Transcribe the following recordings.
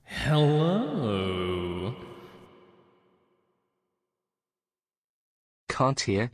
Hello. Can't hear.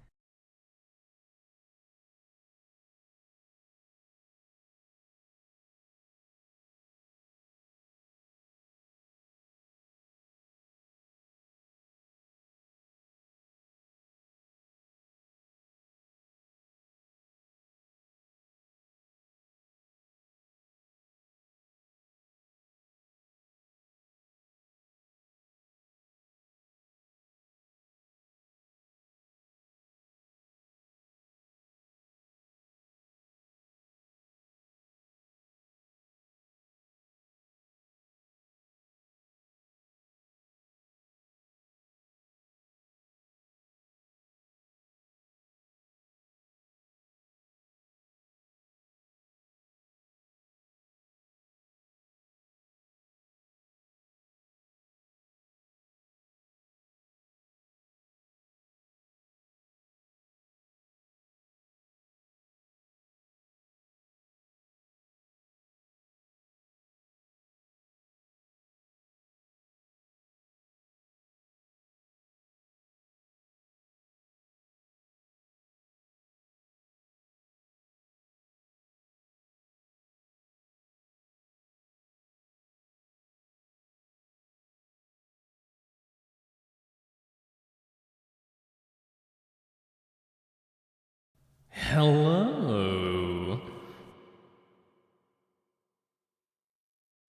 Hello.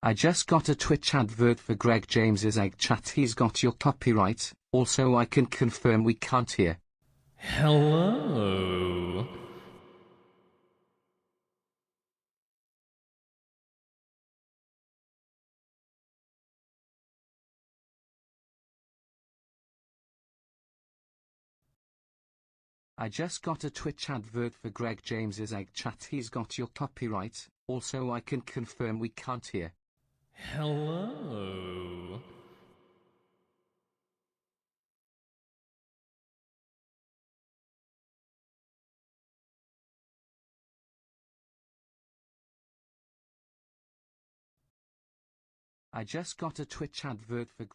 I just got a Twitch advert for Greg James's egg chat. He's got your copyright. Also, I can confirm we can't hear. Hello. I just got a Twitch advert for Greg James's egg chat. He's got your copyright. Also, I can confirm we can't hear. Hello. I just got a Twitch advert for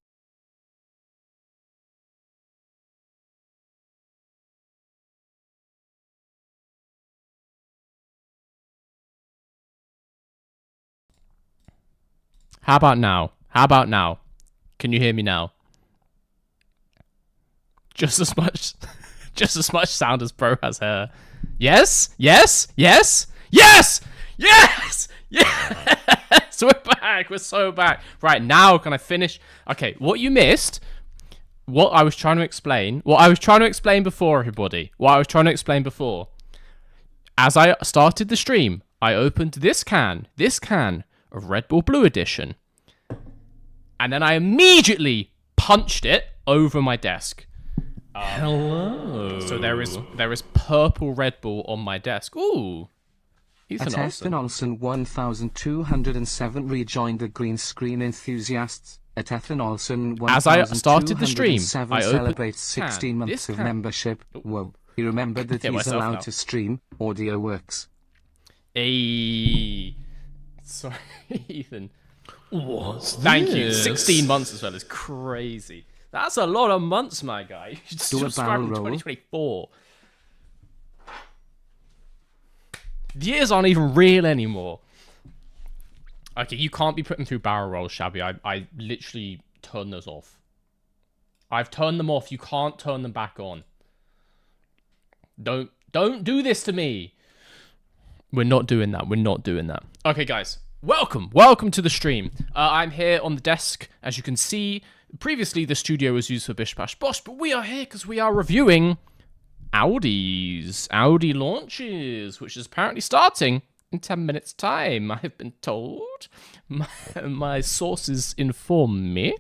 How about now? How about now? Can you hear me now? Just as much, just as much sound as Bro has hair. Yes, yes, yes, yes, yes, yes. We're back. We're so back. Right now, can I finish? Okay, what you missed? What I was trying to explain. What I was trying to explain before, everybody. What I was trying to explain before. As I started the stream, I opened this can of Red Bull Blue Edition, and then I immediately punched it over my desk. Hello. So there is purple Red Bull on my desk. Ooh. Ethan Olsen 1207 rejoined the green screen enthusiasts. At Ethan Olsen 1207 As I started the stream, I celebrates 16 months of membership. Whoa. He remembered that he's allowed to stream. Audio works. Hey. Sorry, Ethan. Thank you. 16 months as well is crazy. That's a lot of months, my guy. You should subscribe in 2024. The years aren't even real anymore. Okay, you can't be putting through barrel rolls, Shabby. I literally turned those off. I've turned them off. You can't turn them back on. Don't do this to me. We're not doing that. We're not doing that. Okay, guys. Welcome to the stream. I'm here on the desk, as you can see. Previously, the studio was used for Bish Bash Bosh, but we are here because we are reviewing Audi launches, which is apparently starting in 10 minutes' time. I have been told. My sources inform me.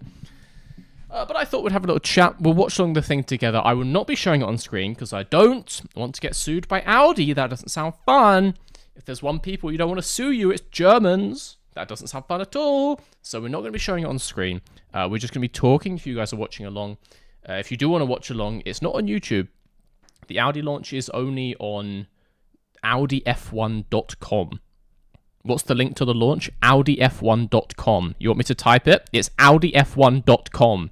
But I thought we'd have a little chat. We'll watch along the thing together. I will not be showing it on screen because I don't want to get sued by Audi. That doesn't sound fun. If there's one people you don't want to sue you, it's Germans. That doesn't sound fun at all. So we're not going to be showing it on screen. We're just going to be talking if you guys are watching along. If you do want to watch along, it's not on YouTube. The Audi launch is only on AUDI F1.com, What's the link to the launch? AUDIF1.com. You want me to type it? It's AUDIF1.com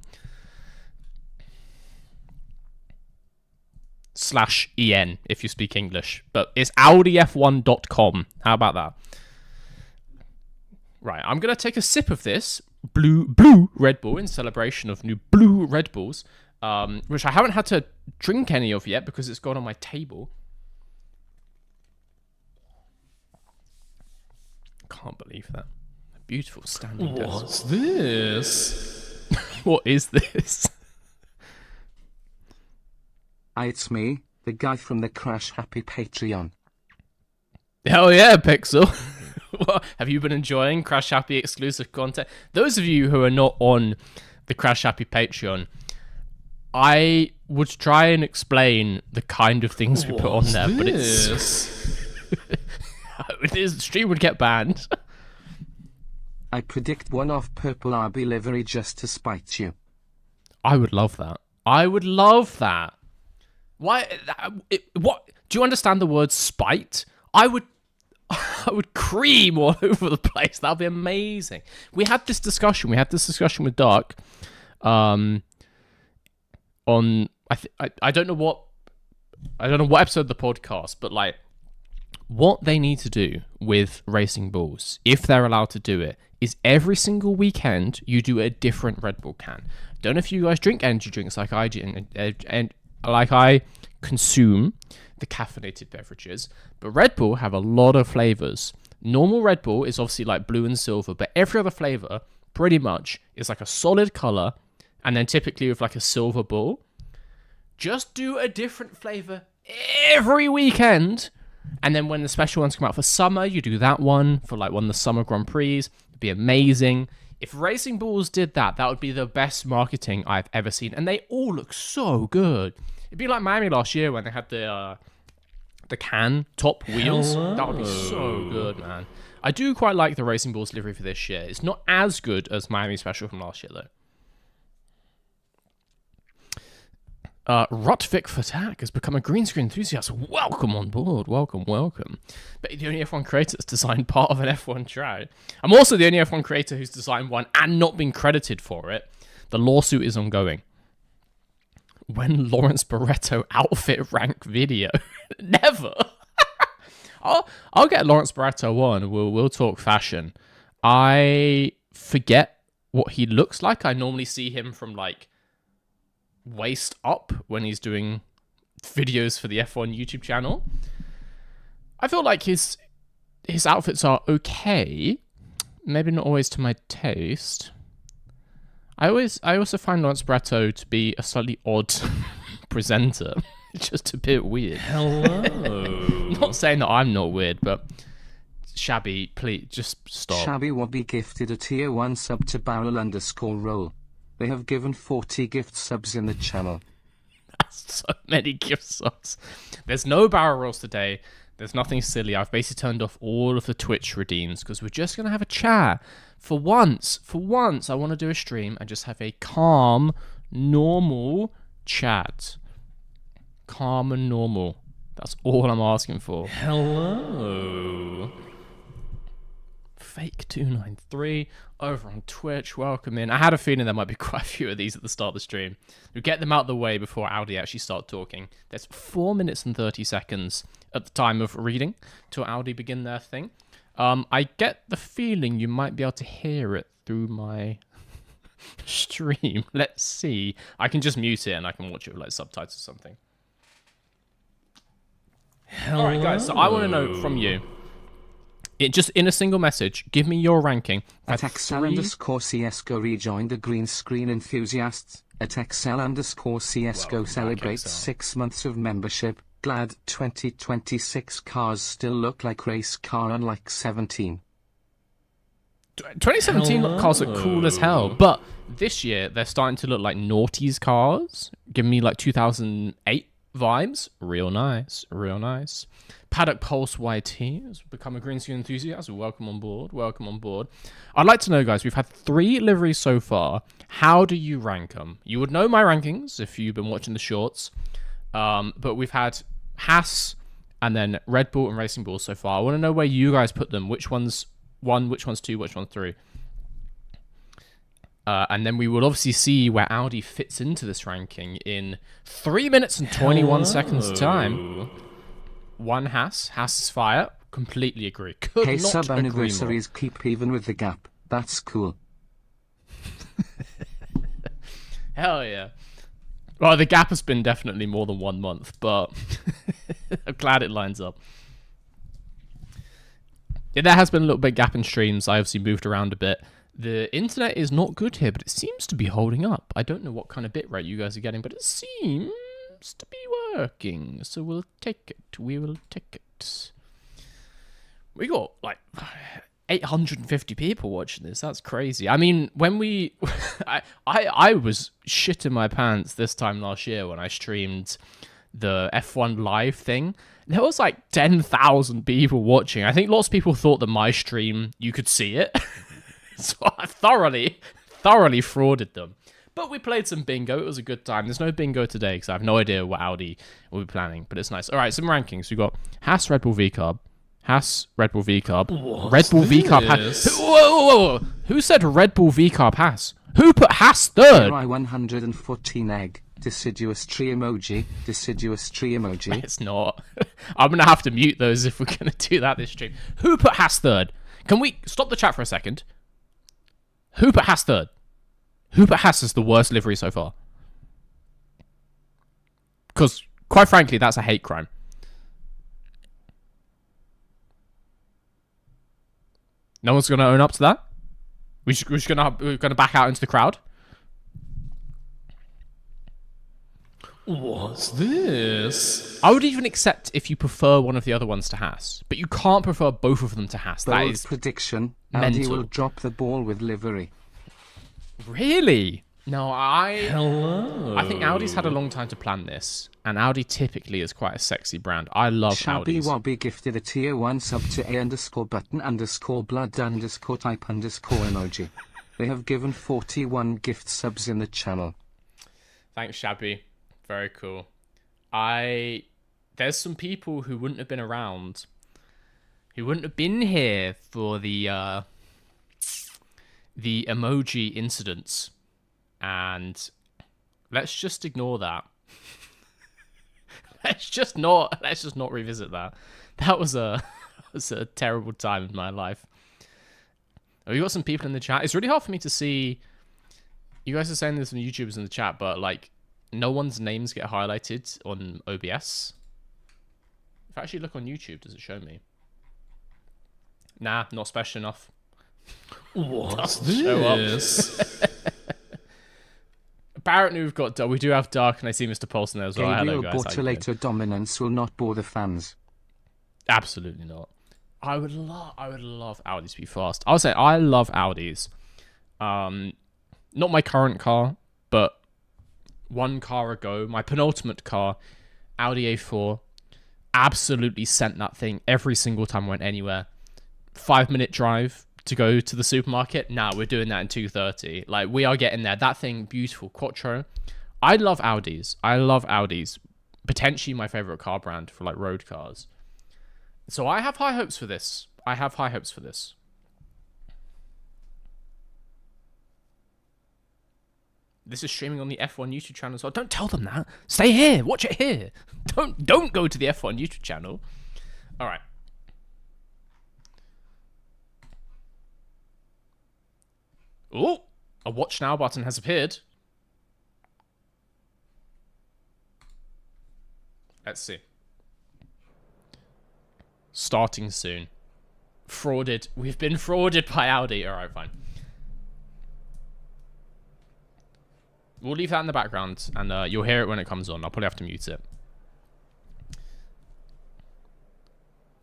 /en if you speak English. But it's AUDIF1.com. How about that? Right, I'm going to take a sip of this blue Red Bull in celebration of new blue Red Bulls, which I haven't had to drink any of yet because it's gone on my table. Can't believe that. A beautiful standing desk. What's this? What is this? Hi, it's me, the guy from the Crash Happy Patreon. Hell yeah, Pixel. What, have you been enjoying Crash Happy exclusive content? Those of you who are not on the Crash Happy Patreon, I would try and explain the kind of things we put on there, but it's... this stream would get banned. I predict one-off purple RB livery just to spite you. I would love that. I would love that. Why? What? Do you understand the word spite? I would cream all over the place. That'd be amazing. We had this discussion. With Dark. On I don't know what episode of the podcast, but like what they need to do with Racing Bulls, if they're allowed to do it, is every single weekend you do a different Red Bull can. Don't know if you guys drink energy drinks like I do, and like I consume the caffeinated beverages, but Red Bull have a lot of flavors. Normal Red Bull is obviously like blue and silver, but every other flavor pretty much is like a solid color, and then typically with like a silver bull. Just do a different flavor every weekend, and then when the special ones come out for summer, you do that one for like one of the summer Grand Prix. It'd be amazing. If Racing Bulls did that, that would be the best marketing I've ever seen, and they all look so good. It'd be like Miami last year when they had the can top wheels. Hello. That would be so good, man. I do quite like the Racing Bulls livery for this year. It's not as good as Miami Special from last year, though. Rutvik Fatak has become a green screen enthusiast. Welcome on board. Welcome. But the only F1 creator that's designed part of an F1 track. I'm also the only F1 creator who's designed one and not been credited for it. The lawsuit is ongoing. When Lawrence Barretto outfit rank video. Never. I'll get Lawrence Barretto on. We'll talk fashion. I forget what he looks like. I normally see him from like waist up when he's doing videos for the F1 YouTube channel. I feel like his outfits are okay. Maybe not always to my taste. I also find Lawrence Barretto to be a slightly odd presenter. It's just a bit weird. Hello. Not saying that I'm not weird, but Shabby, please just stop. Shabby will be gifted a tier 1 sub to barrel_roll. They have given 40 gift subs in the channel. That's so many gift subs. There's no barrel rolls today. There's nothing silly. I've basically turned off all of the Twitch redeems because we're just going to have a chat. For once, I want to do a stream and just have a calm, normal chat. Calm and normal. That's all I'm asking for. Hello. Fake293 over on Twitch. Welcome in. I had a feeling there might be quite a few of these at the start of the stream. We'll get them out of the way before Audi actually start talking. There's 4 minutes and 30 seconds at the time of reading till Audi begin their thing. I get the feeling you might be able to hear it through my stream. Let's see. I can just mute it and I can watch it with like subtitles or something. Hello. Alright guys, so I want to know from you, just in a single message, give me your ranking. At XL_CSGO rejoined the green screen enthusiasts. At XL_CSGO celebrates XL. 6 months of membership. Glad 2026 cars still look like race car unlike 17. 2017 cars look cool as hell, but this year they're starting to look like noughties cars. Give me like 2008 vibes. Real nice. Paddock Pulse YT has become a green screen enthusiast. Welcome on board. I'd like to know, guys, we've had 3 liveries so far. How do you rank them? You would know my rankings if you've been watching the shorts. But we've had Haas, and then Red Bull and Racing Bull so far. I want to know where you guys put them. Which one's 1, which one's 2, which one's 3. And then we will obviously see where Audi fits into this ranking in 3 minutes and 21 seconds time. 1 Haas. Haas is fire. Completely agree. Could Hey, not sub agree more. anniversaries keep even with the gap. That's cool. Hell yeah. Well, the gap has been definitely more than 1 month, but I'm glad it lines up. Yeah, there has been a little bit gap in streams. I obviously moved around a bit. The internet is not good here, but it seems to be holding up. I don't know what kind of bitrate you guys are getting, but it seems to be working. So we'll take it. We will take it. We got like 850 people watching this. That's crazy. I mean, when we... I was shitting my pants this time last year when I streamed the F1 live thing. There was like 10,000 people watching. I think lots of people thought that my stream, you could see it. So I thoroughly frauded them. But we played some bingo. It was a good time. There's no bingo today because I have no idea what Audi will be planning. But it's nice. All right, some rankings. We've got Haas, Red Bull, V-Carb. Haas, Red Bull, V-Carb. Red Bull, V-Carb, Haas. Whoa. Who said Red Bull, V-Carb, Haas? Who put Haas third? I 114 egg. Deciduous tree emoji. Deciduous tree emoji. It's not. I'm going to have to mute those if we're going to do that this stream. Who put Haas third? Can we stop the chat for a second? Who put Haas third? Who put Haas as the worst livery so far? Because, quite frankly, that's a hate crime. No one's going to own up to that? We're just going to back out into the crowd? What's this? I would even accept if you prefer one of the other ones to Haas, but you can't prefer both of them to Haas. That Bold is prediction. mental. Audi will drop the ball with livery. Really? No, Hello. I think Audi's had a long time to plan this, and Audi typically is quite a sexy brand. I love Shabby Audis. Wobby gifted a tier 1 sub to A_button_blood_type_emoji. They have given 41 gift subs in the channel. Thanks, Shabby. Very cool. There's some people who wouldn't have been around, who wouldn't have been here for the emoji incidents, and let's just ignore that. let's just not revisit that. That was a terrible time in my life. Oh, you got some people in the chat. It's really hard for me to see. You guys are saying there's some YouTubers in the chat, but like no one's names get highlighted on OBS. If I actually look on YouTube, does it show me? Nah, not special enough. What's show this? Apparently we do have Dark, and I see Mr. Paulson there as well. Hello Gabriel guys. How you doing? Bortoleto dominance will not bore the fans. Absolutely not. I would love Audis to be fast. I would say I love Audis. Not my current car, but one car ago, my penultimate car, Audi A4, absolutely sent that thing every single time I went anywhere. 5-minute drive to go to the supermarket. Nah, we're doing that in 2:30. Like, we are getting there. That thing, beautiful. Quattro. I love Audis. Potentially my favorite car brand for like road cars. So I have high hopes for this. This is streaming on the F1 YouTube channel as well. Don't tell them that. Stay here. Watch it here. Don't go to the F1 YouTube channel. All right. Oh, a watch now button has appeared. Let's see. Starting soon. Frauded. We've been frauded by Audi. All right, fine. We'll leave that in the background, and you'll hear it when it comes on. I'll probably have to mute it.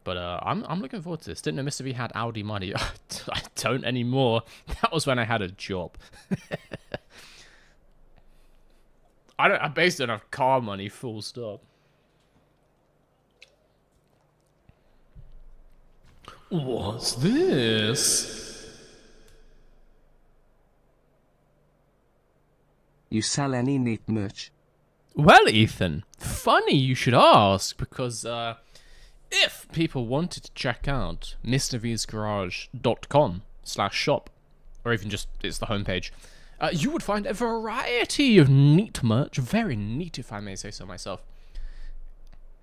But I'm looking forward to this. Didn't know Mr. V had Audi money. I don't anymore. That was when I had a job. I basically don't have car money, full stop. What's this? You sell any neat merch? Well, Ethan, funny you should ask, because if people wanted to check out mrvsgarage.com/shop, or even just, it's the homepage, you would find a variety of neat merch. Very neat, if I may say so myself.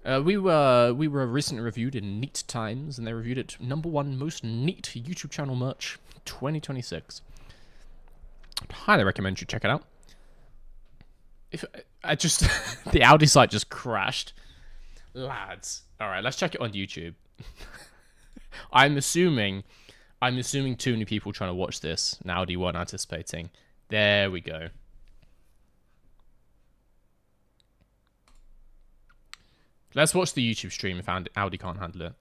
We were recently reviewed in Neat Times, and they reviewed it #1 most neat YouTube channel merch 2026. I'd highly recommend you check it out. If I just the Audi site just crashed, lads. All right, let's check it on YouTube. I'm assuming too many people trying to watch this, and Audi weren't anticipating. There we go. Let's watch the YouTube stream if Audi can't handle it.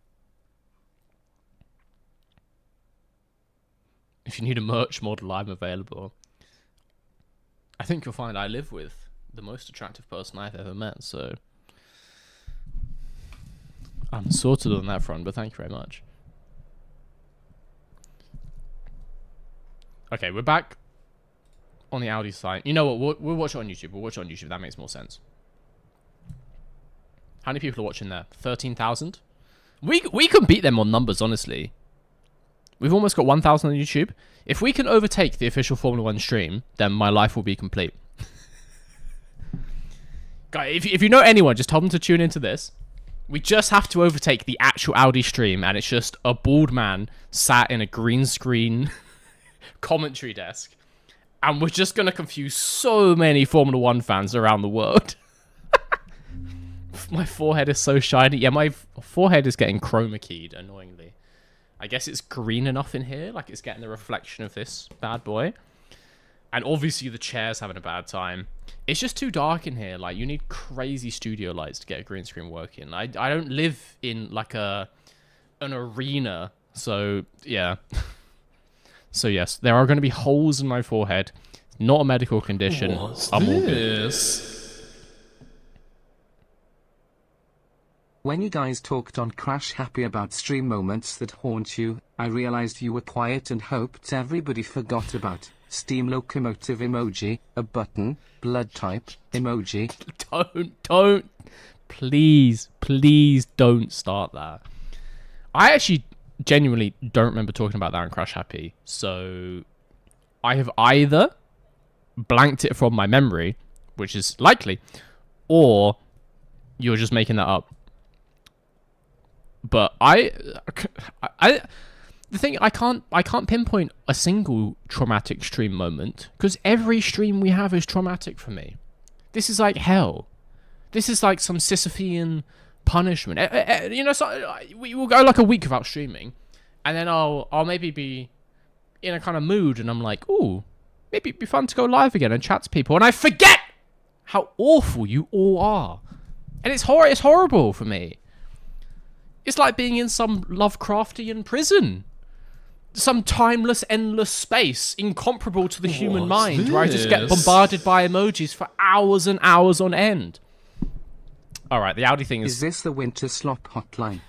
If you need a merch model, I'm available. I think you'll find I live with the most attractive person I've ever met, so I'm sorted on that front, but thank you very much. Okay, we're back on the Audi site. You know what? We'll watch it on YouTube. We'll watch it on YouTube. That makes more sense. How many people are watching there? 13,000? We can beat them on numbers, honestly. We've almost got 1,000 on YouTube. If we can overtake the official Formula 1 stream, then my life will be complete. Guys, if you know anyone, just tell them to tune into this. We just have to overtake the actual Audi stream, and it's just a bald man sat in a green screen commentary desk. And we're just going to confuse so many Formula 1 fans around the world. My forehead is so shiny. Yeah, my forehead is getting chroma keyed, annoyingly. I guess it's green enough in here, like it's getting the reflection of this bad boy. And obviously the chair's having a bad time. It's just too dark in here. Like, you need crazy studio lights to get a green screen working. I don't live in, like, an arena. So, yeah. So, yes, there are going to be holes in my forehead. Not a medical condition. What's I'm all good. this? When you guys talked on Crash Happy about stream moments that haunt you, I realized you were quiet and hoped everybody forgot about Steam Locomotive emoji, a button, blood type, emoji. Don't. Please don't start that. I actually genuinely don't remember talking about that on Crash Happy. So I have either blanked it from my memory, which is likely, or you're just making that up. But the thing, I can't pinpoint a single traumatic stream moment, because every stream we have is traumatic for me. This is like hell. This is like some Sisyphean punishment. You know, so we will go like a week without streaming, and then I'll maybe be in a kind of mood, and I'm like, ooh, maybe it'd be fun to go live again and chat to people, and I forget how awful you all are, and it's horrible for me. It's like being in some Lovecraftian prison. Some timeless, endless space, incomparable to the human mind, where I just get bombarded by emojis for hours and hours on end. Alright, the Audi thing is... Is this the Winter Slop hotline?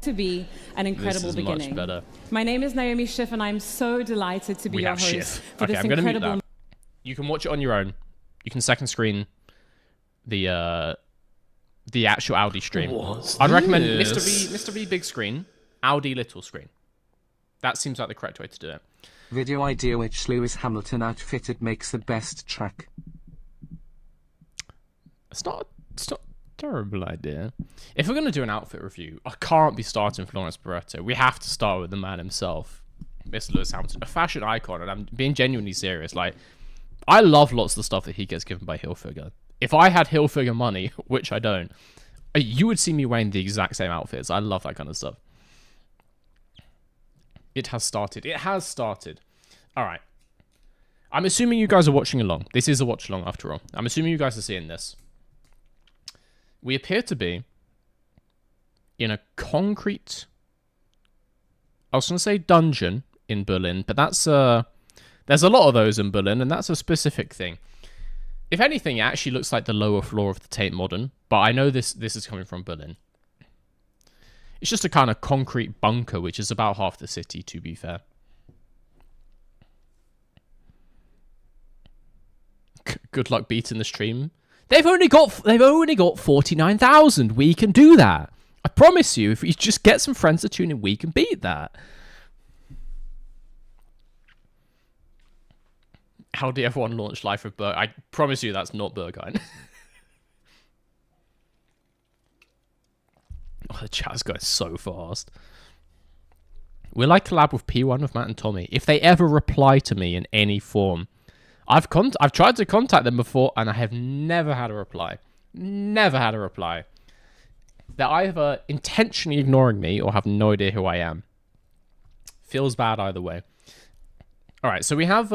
To be an incredible beginning. Much better. My name is Naomi Schiff, and I'm so delighted to be your host Schiff. for Okay, this I'm going to mute incredible... that. You can watch it on your own. You can second screen the actual Audi stream. I'd recommend Mr. V big screen, Audi little screen. That seems like the correct way to do it. Video idea which Lewis Hamilton outfitted makes the best track. It's not a terrible idea. If we're going to do an outfit review, I can't be starting Florence Barretto. We have to start with the man himself, Mr. Lewis Hamilton, a fashion icon, and I'm being genuinely serious. Like, I love lots of the stuff that he gets given by Hilfiger. If I had Hilfiger money, which I don't, you would see me wearing the exact same outfits. I love that kind of stuff. It has started. All right. I'm assuming you guys are watching along. This is a watch along after all. I'm assuming you guys are seeing this. We appear to be in a concrete, I was going to say dungeon in Berlin, but that's there's a lot of those in Berlin, and that's a specific thing. If anything, it actually looks like the lower floor of the Tate Modern, but I know this is coming from Berlin. It's just a kind of concrete bunker, which is about half the city, to be fair. Good luck beating the stream. They've only got 49,000. We can do that. I promise you, if we just get some friends to tune in, we can beat that. AUDI F1 Launch live with Berg. I promise you that's not Berghain. Oh, the chat's going so fast. Will I collab with P1 with Matt and Tommy? If they ever reply to me in any form. I've tried to contact them before and I have never had a reply. Never had a reply. They're either intentionally ignoring me or have no idea who I am. Feels bad either way. Alright, so we have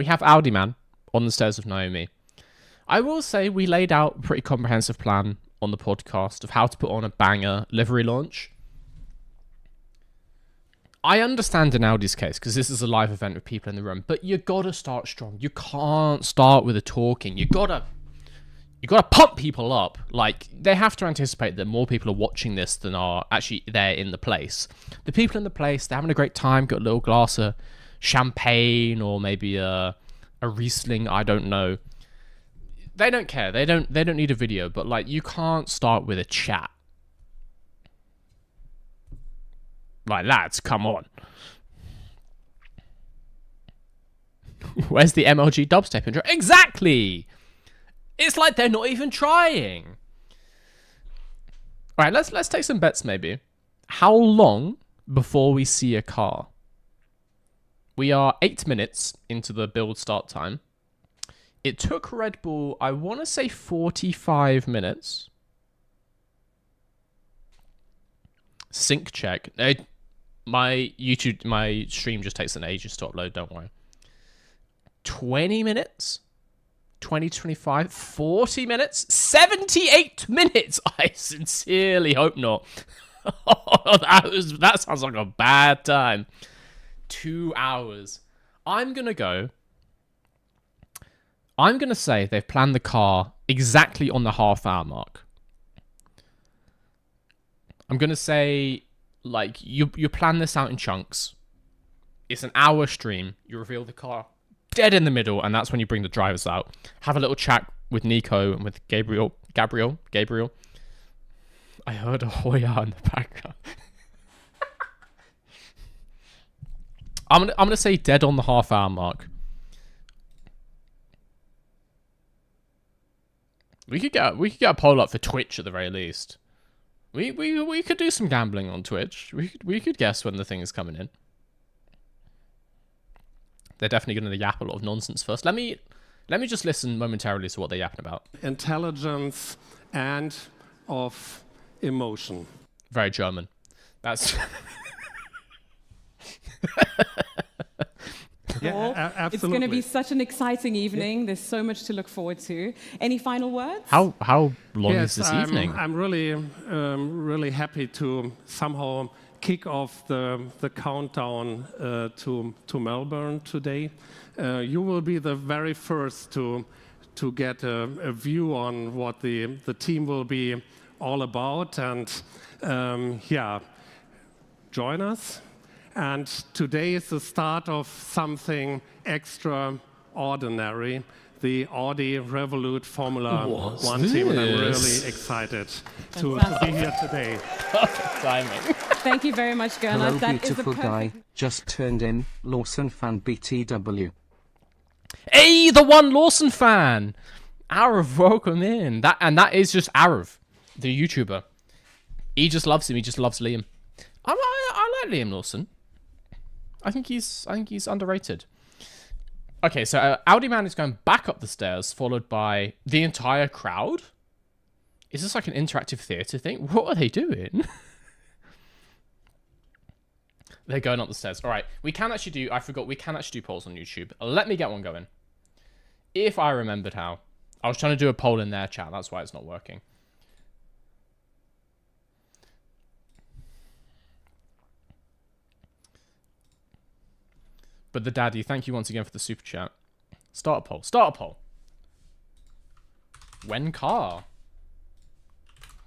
Audi Man on the stairs of Naomi. I will say we laid out a pretty comprehensive plan on the podcast of how to put on a banger livery launch. I understand in Audi's case, because this is a live event with people in the room, but you gotta start strong. You can't start with the talking. You gotta pump people up. Like, they have to anticipate that more people are watching this than are actually there in the place. The people in the place, they're having a great time, got a little glass of champagne or maybe a Riesling, I don't know. They don't care. They don't need a video, but like, you can't start with a chat. Like, lads, come on. Where's the MLG dubstep intro? Exactly! It's like they're not even trying. Alright, let's take some bets maybe. How long before we see a car? We are 8 minutes into the build start time. It took Red Bull, I want to say 45 minutes. Sync check. My stream just takes an ages to upload, don't worry. 20 minutes? 20, 25, 40 minutes? 78 minutes! I sincerely hope not. That sounds like a bad time. 2 hours. I'm going to say they've planned the car exactly on the half-hour mark. I'm going to say, like, you plan this out in chunks. It's an hour stream. You reveal the car dead in the middle, and that's when you bring the drivers out. Have a little chat with Nico and with Gabriel. I heard a Hoya in the background. I'm gonna say dead on the half-hour mark. We could get a poll up for Twitch at the very least. We could do some gambling on Twitch. We could guess when the thing is coming in. They're definitely going to yap a lot of nonsense first. Let me just listen momentarily to what they're yapping about. Intelligence and of emotion. Very German. That's Yeah, absolutely. It's going to be such an exciting evening. Yeah. There's so much to look forward to. Any final words? How long is this evening? I'm really happy to somehow kick off the countdown to Melbourne today. You will be the very first to get a view on what the team will be all about, and yeah, join us. And today is the start of something extraordinary, the Audi Revolut Formula 1 team, and I'm really excited to be here today. Timing. Thank you very much, Gernot. Hello, beautiful guy. Just turned in. Lawson fan BTW. Hey, the one Lawson fan. Arav, welcome in. That is just Arav, the YouTuber. He just loves him. He just loves Liam. I like Liam Lawson. I think he's underrated. Okay, so Audi Man is going back up the stairs, followed by the entire crowd. Is this like an interactive theatre thing? What are they doing? They're going up the stairs. All right, we can actually do... I forgot, we can actually do polls on YouTube. Let me get one going. If I remembered how. I was trying to do a poll in their chat. That's why it's not working. But the daddy, thank you once again for the super chat. Start a poll. Start a poll. When car?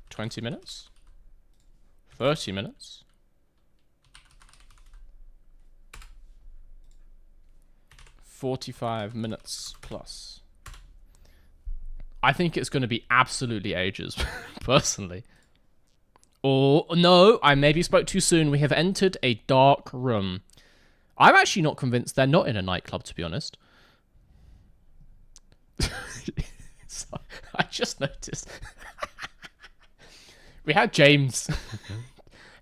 20 minutes? 30 minutes? 45 minutes plus. I think it's going to be absolutely ages, personally. Or, no, I maybe spoke too soon. We have entered a dark room. I'm actually not convinced they're not in a nightclub, to be honest. So, I just noticed. We had James.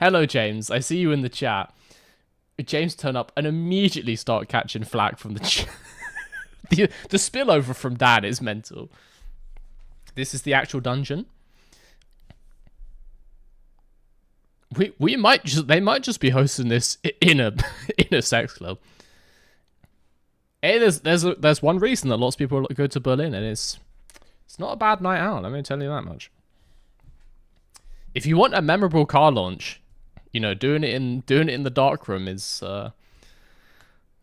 Hello, James. I see you in the chat. James turn up and immediately start catching flack from the chat. The spillover from Dan is mental. This is the actual dungeon. They might just be hosting this in a sex club. Hey, there's one reason that lots of people go to Berlin, and it's not a bad night out. Let me tell you that much. If you want a memorable car launch, you know, doing it in the dark room is a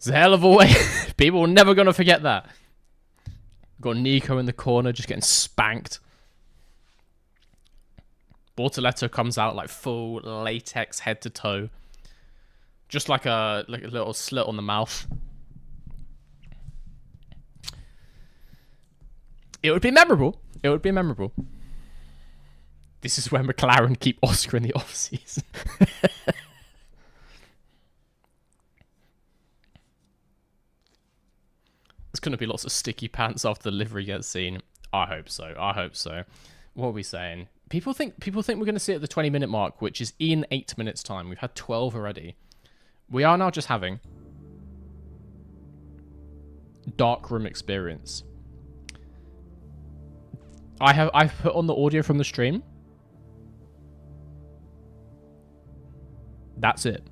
hell of a way. People are never gonna forget that. Got Nico in the corner just getting spanked. Bortoletto comes out like full latex head to toe. Just like a little slit on the mouth. It would be memorable. It would be memorable. This is where McLaren keep Oscar in the off-season. There's going to be lots of sticky pants after the livery gets seen. I hope so. I hope so. What are we saying? People think we're going to see it at the 20-minute mark, which is in 8 minutes' time. We've had 12 already. We are now just having dark room experience. I've put on the audio from the stream. That's it.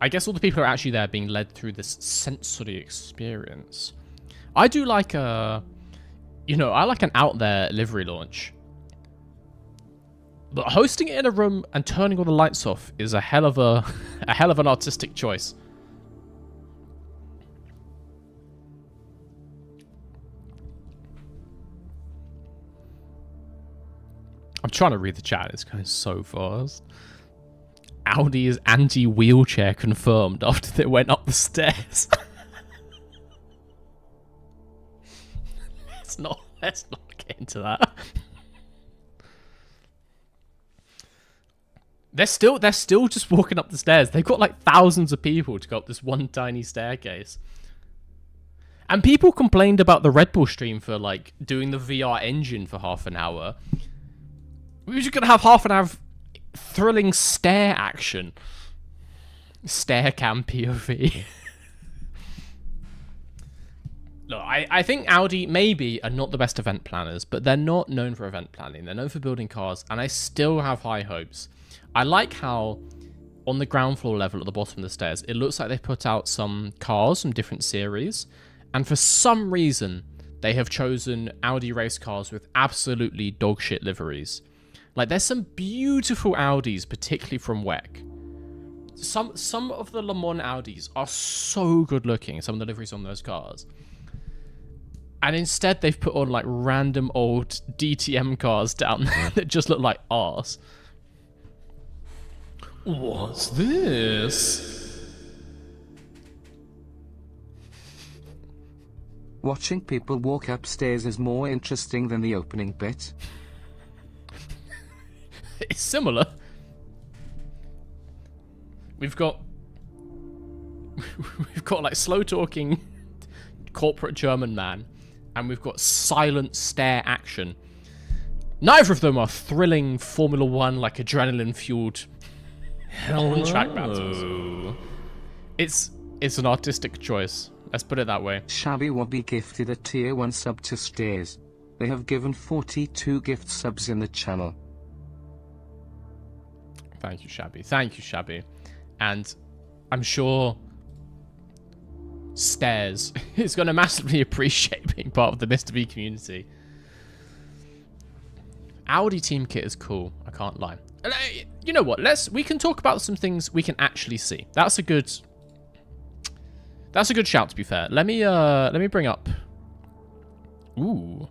I guess all the people are actually there being led through this sensory experience. I do like I like an out there livery launch. But hosting it in a room and turning all the lights off is a hell of an artistic choice. I'm trying to read the chat. It's going so fast. Audi is anti-wheelchair confirmed after they went up the stairs. Let's not get into that. They're still just walking up the stairs. They've got like thousands of people to go up this one tiny staircase. And people complained about the Red Bull stream for like doing the VR engine for half an hour. We were just gonna have half an hour of thrilling stair action. Stair cam POV. Look, I think Audi maybe are not the best event planners, but they're not known for event planning. They're known for building cars, and I still have high hopes. I like how on the ground floor level at the bottom of the stairs, it looks like they put out some cars from different series, and for some reason, they have chosen Audi race cars with absolutely dogshit liveries. Like, there's some beautiful Audis, particularly from WEC. Some of the Le Mans Audis are so good looking, some of the liveries on those cars. And instead, they've put on, like, random old DTM cars down there that just look like arse. What's this? Watching people walk upstairs is more interesting than the opening bit. It's similar. We've got like slow talking corporate German man, and we've got silent stare action. Neither of them are thrilling Formula One, like adrenaline fueled on track battles. It's an artistic choice. Let's put it that way. Shabby Wobby gifted a tier 1 sub to Stairs. They have given 42 gift subs in the channel. Thank you, Shabby. Thank you, Shabby. And I'm sure Stairs is going to massively appreciate being part of the Mr. V community. Audi team kit is cool. I can't lie. You know what? We can talk about some things we can actually see. That's a good shout, to be fair. Let me bring up. Ooh.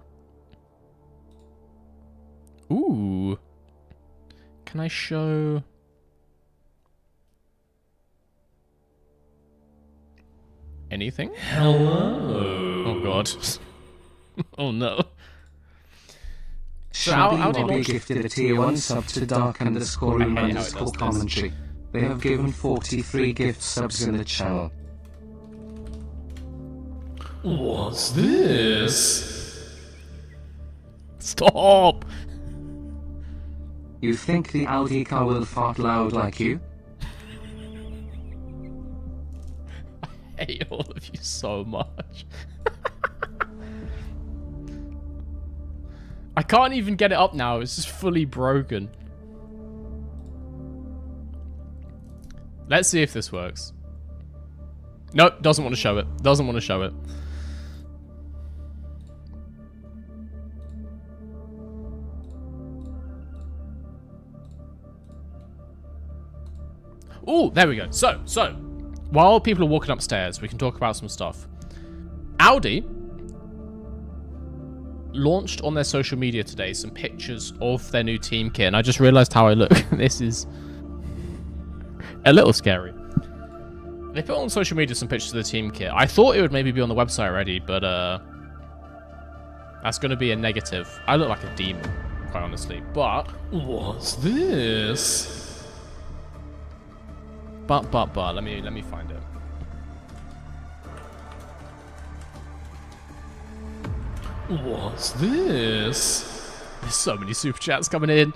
Can I show? anything? Hello. Oh god. Oh no. Shabby Audi Mobby launched- gifted a tier 1 sub to dark underscore room I hate how it underscore does this. commentary. They have given 43 gift subs in the channel. What's this? Stop! You think the Audi car will fart loud like you? I hate all of you so much. I can't even get it up now. It's just fully broken. Let's see if this works. Nope, doesn't want to show it. Doesn't want to show it. Oh, there we go. So, while people are walking upstairs, we can talk about some stuff. Audi launched on their social media today some pictures of their new team kit, and I just realized how I look. This is a little scary. They put on social media some pictures of the team kit. I thought it would maybe be on the website already, but that's going to be a negative. I look like a demon, quite honestly. But What's this? let me find it. What's this? There's so many super chats coming in.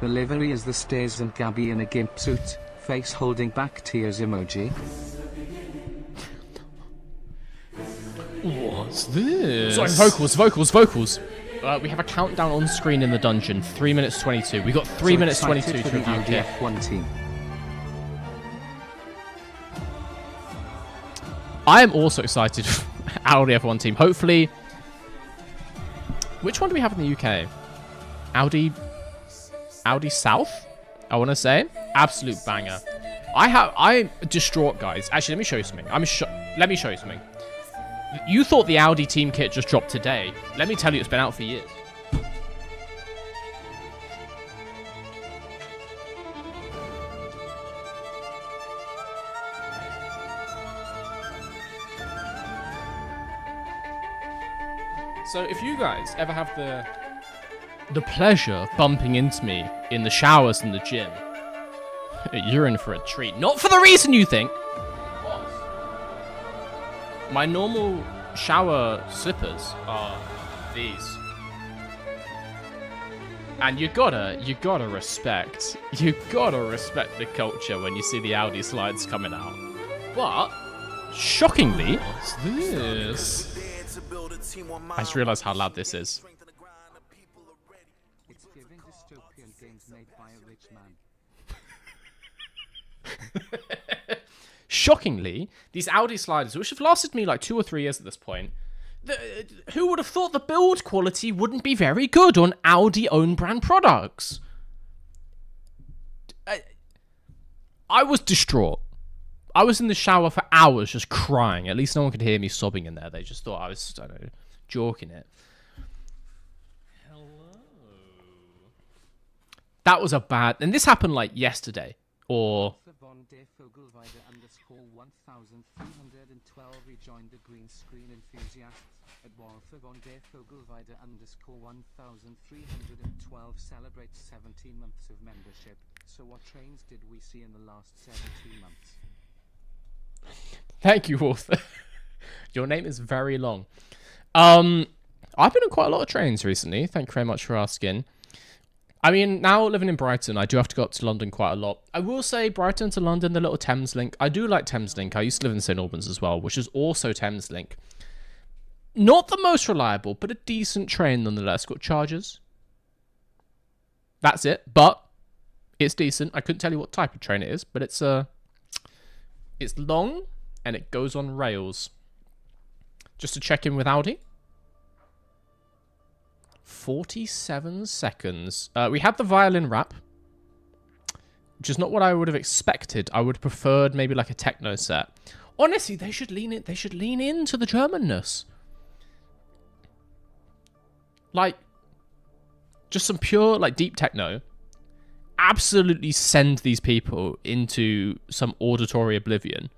The livery is the stairs and Gabby in a gimp suit, face holding back tears emoji. What's this? Sorry, vocals. We have a countdown on screen in the dungeon. 3 minutes 22. We got 3 So minutes excited 22 for to the review Audi kit. F1 team. I am also excited for Audi F1 team. Hopefully, which one do we have in the UK? Audi South, I want to say. Absolute banger. I'm distraught, guys. Actually, let me show you something. Let me show you something. You thought the Audi team kit just dropped today. Let me tell you, it's been out for years. So if you guys ever have the pleasure of bumping into me in the showers in the gym, you're in for a treat. Not for the reason you think. My normal shower slippers are these. And you gotta respect the culture when you see the Audi slides coming out. But, shockingly, What's this? I just realized how loud this is. It's giving dystopian games made by a rich man. Shockingly, these Audi sliders, which have lasted me like 2 or 3 years at this point, who would have thought the build quality wouldn't be very good on Audi own brand products? I was distraught. I was in the shower for hours just crying. At least no one could hear me sobbing in there. They just thought I was, I don't know, joking it. Hello. That was a bad... And this happened like yesterday. Or... Von der Vogelweide underscore 1312 rejoined the green screen enthusiasts at Walther von der Vogelweide underscore 1312 celebrates 17 months of membership. So what trains did we see in the last 17 months? Thank you, author. Your name is very long. I've been on quite a lot of trains recently. Thank you very much for asking. I mean, now living in Brighton, I do have to go up to London quite a lot. I will say Brighton to London, the little Thames link. I do like Thames link. I used to live in St Albans as well, which is also Thames link. Not the most reliable, but a decent train nonetheless. Got chargers. That's it. But it's decent. I couldn't tell you what type of train it is, but it's long and it goes on rails. Just to check in with Audi. 47 seconds. We had the violin rap, which is not what I would have expected. I would have preferred maybe like a techno set. Honestly, they should lean in. They should lean into the Germanness. Like, just some pure, like, deep techno. Absolutely send these people into some auditory oblivion.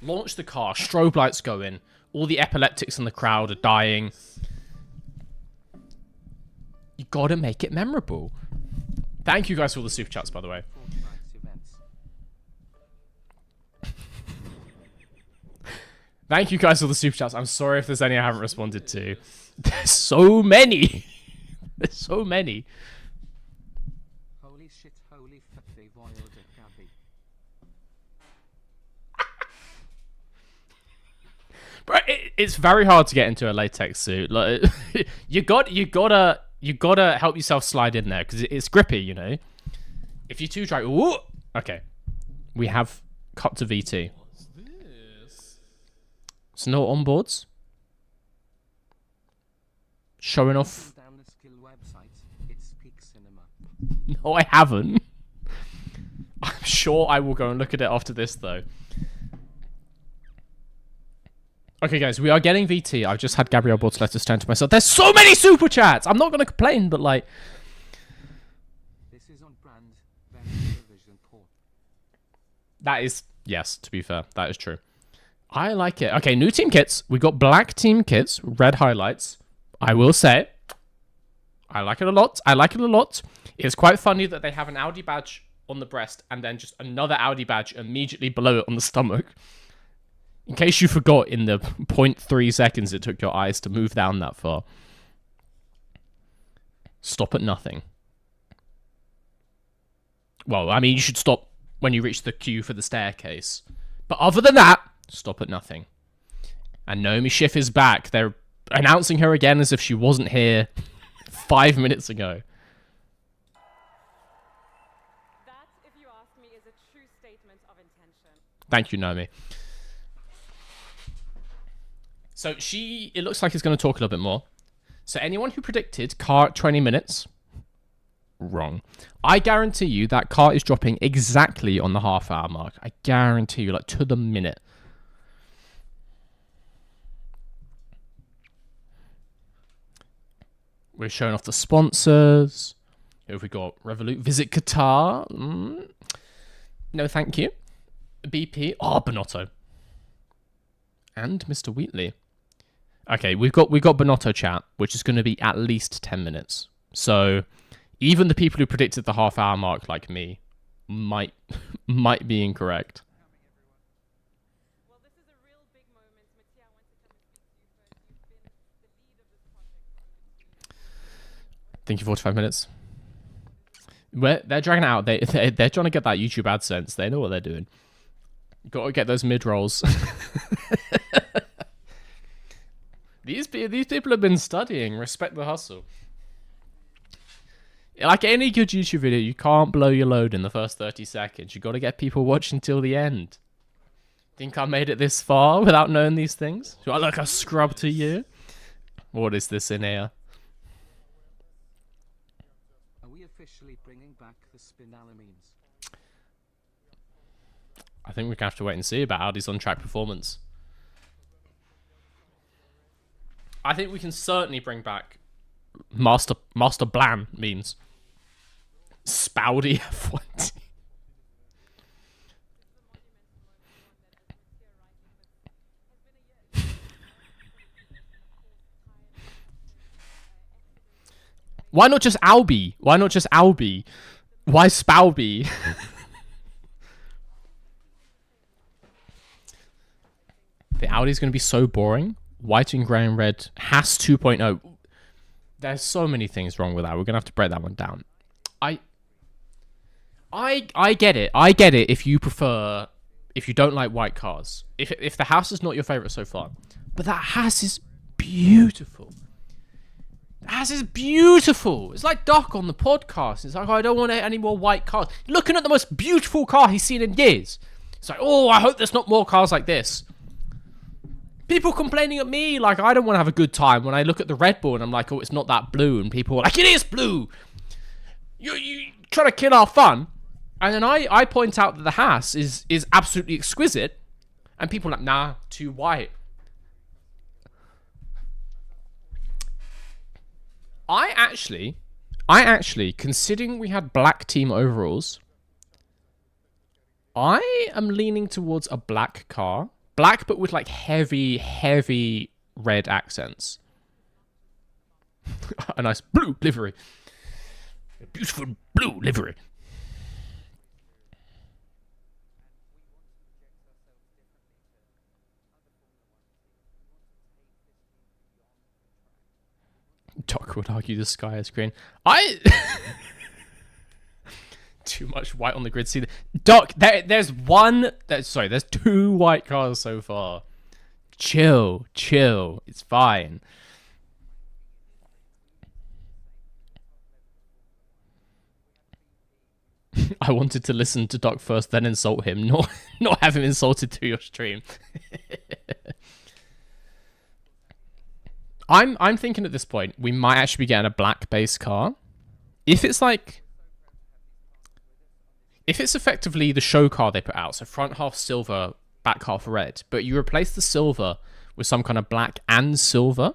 Launch the car, strobe lights going. All the epileptics in the crowd are dying. You gotta make it memorable. Thank you guys for all the super chats, by the way. Thank you guys for the super chats. I'm sorry if there's any I haven't responded to. There's so many. There's so many. Holy shit, holy fuck, they boiled a cabby. Bro, it's very hard to get into a latex suit. Like, you gotta help yourself slide in there because it's grippy, you know. If you too try, ooh, okay, we have cut to VT. What's this? So no onboards. Showing off. Down the skill website, it's Peak Cinema. No, I haven't. I'm sure I will go and look at it after this though. Okay, guys, we are getting VT. I've just had Gabrielle Bortoletta's turn to myself. There's so many super chats. I'm not going to complain, but like, This is on brand, very television poor. that is, yes, to be fair, that is true. I like it. Okay, new team kits. We got black team kits, red highlights. I will say, I like it a lot. I like it a lot. It's quite funny that they have an Audi badge on the breast and then just another Audi badge immediately below it on the stomach. In case you forgot in the 0.3 seconds it took your eyes to move down that far. Stop at nothing. Well, I mean, you should stop when you reach the queue for the staircase. But other than that, stop at nothing. And Naomi Schiff is back. They're announcing her again as if she wasn't here 5 minutes ago. That, if you ask me, is a true statement of intention. Thank you, Naomi. So it looks like it's going to talk a little bit more. So anyone who predicted car at 20 minutes, wrong. I guarantee you that car is dropping exactly on the half-hour mark. I guarantee you, like to the minute. We're showing off the sponsors. Who have we got? Revolut. Visit Qatar. No, thank you. BP. Oh, Bonotto. And Mr. Wheatley. Okay, we've got Bonotto chat, which is going to be at least 10 minutes. So even the people who predicted the half-hour mark, like me, might be incorrect. Well, this is a real big moment. Mattia, I want to come and speak to you first. You've been the lead of this project. Thank you, 45 minutes. They're dragging it out. They're trying to get that YouTube AdSense. They know what they're doing. Got to get those mid-rolls. These people have been studying. Respect the hustle. Like any good YouTube video, you can't blow your load in the first 30 seconds. You got to get people watching till the end. Think I made it this far without knowing these things? Do I look a scrub to you? What is this in here? Are we officially bringing back the Spinella memes? I think we're going to have to wait and see about Audi's on-track performance. I think we can certainly bring back Master Blan memes. Spouty F1 Team. Why not just Albi? Why not just Albi? Why Spouby? The Audi's going to be so boring. White and grey and red. Haas 2.0. There's so many things wrong with that. We're going to have to break that one down. I get it. I get it if you prefer... If you don't like white cars. If the Haas is not your favourite so far. But that Haas is beautiful. The Haas is beautiful. It's like Doc on the podcast. It's like, oh, I don't want any more white cars. Looking at the most beautiful car he's seen in years. It's like, oh, I hope there's not more cars like this. People complaining at me, like, I don't want to have a good time when I look at the Red Bull and I'm like, oh, it's not that blue. And people are like, it is blue. You try to kill our fun. And then I point out that the Haas is absolutely exquisite. And people are like, nah, too white. I actually, considering we had black team overalls, I am leaning towards a black car Black, but with like heavy, heavy red accents. A nice blue livery. A beautiful blue livery. Doc would argue the sky is green. Too much white on the grid. See, Doc, there's two white cars so far. Chill. It's fine. I wanted to listen to Doc first, then insult him, not have him insulted through your stream. I'm thinking at this point we might actually be getting a black base car. If it's effectively the show car they put out, so front half silver, back half red, but you replace the silver with some kind of black and silver,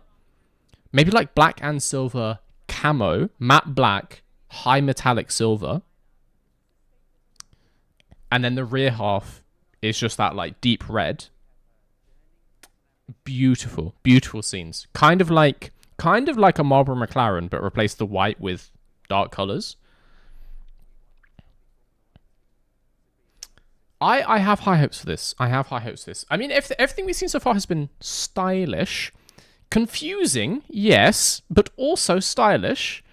maybe like black and silver camo, matte black, high metallic silver, and then the rear half is just that like deep red. Beautiful scenes. Kind of like a Marlboro McLaren, but replace the white with dark colors. I have high hopes for this. I mean, if everything we've seen so far has been stylish, confusing, yes, but also stylish.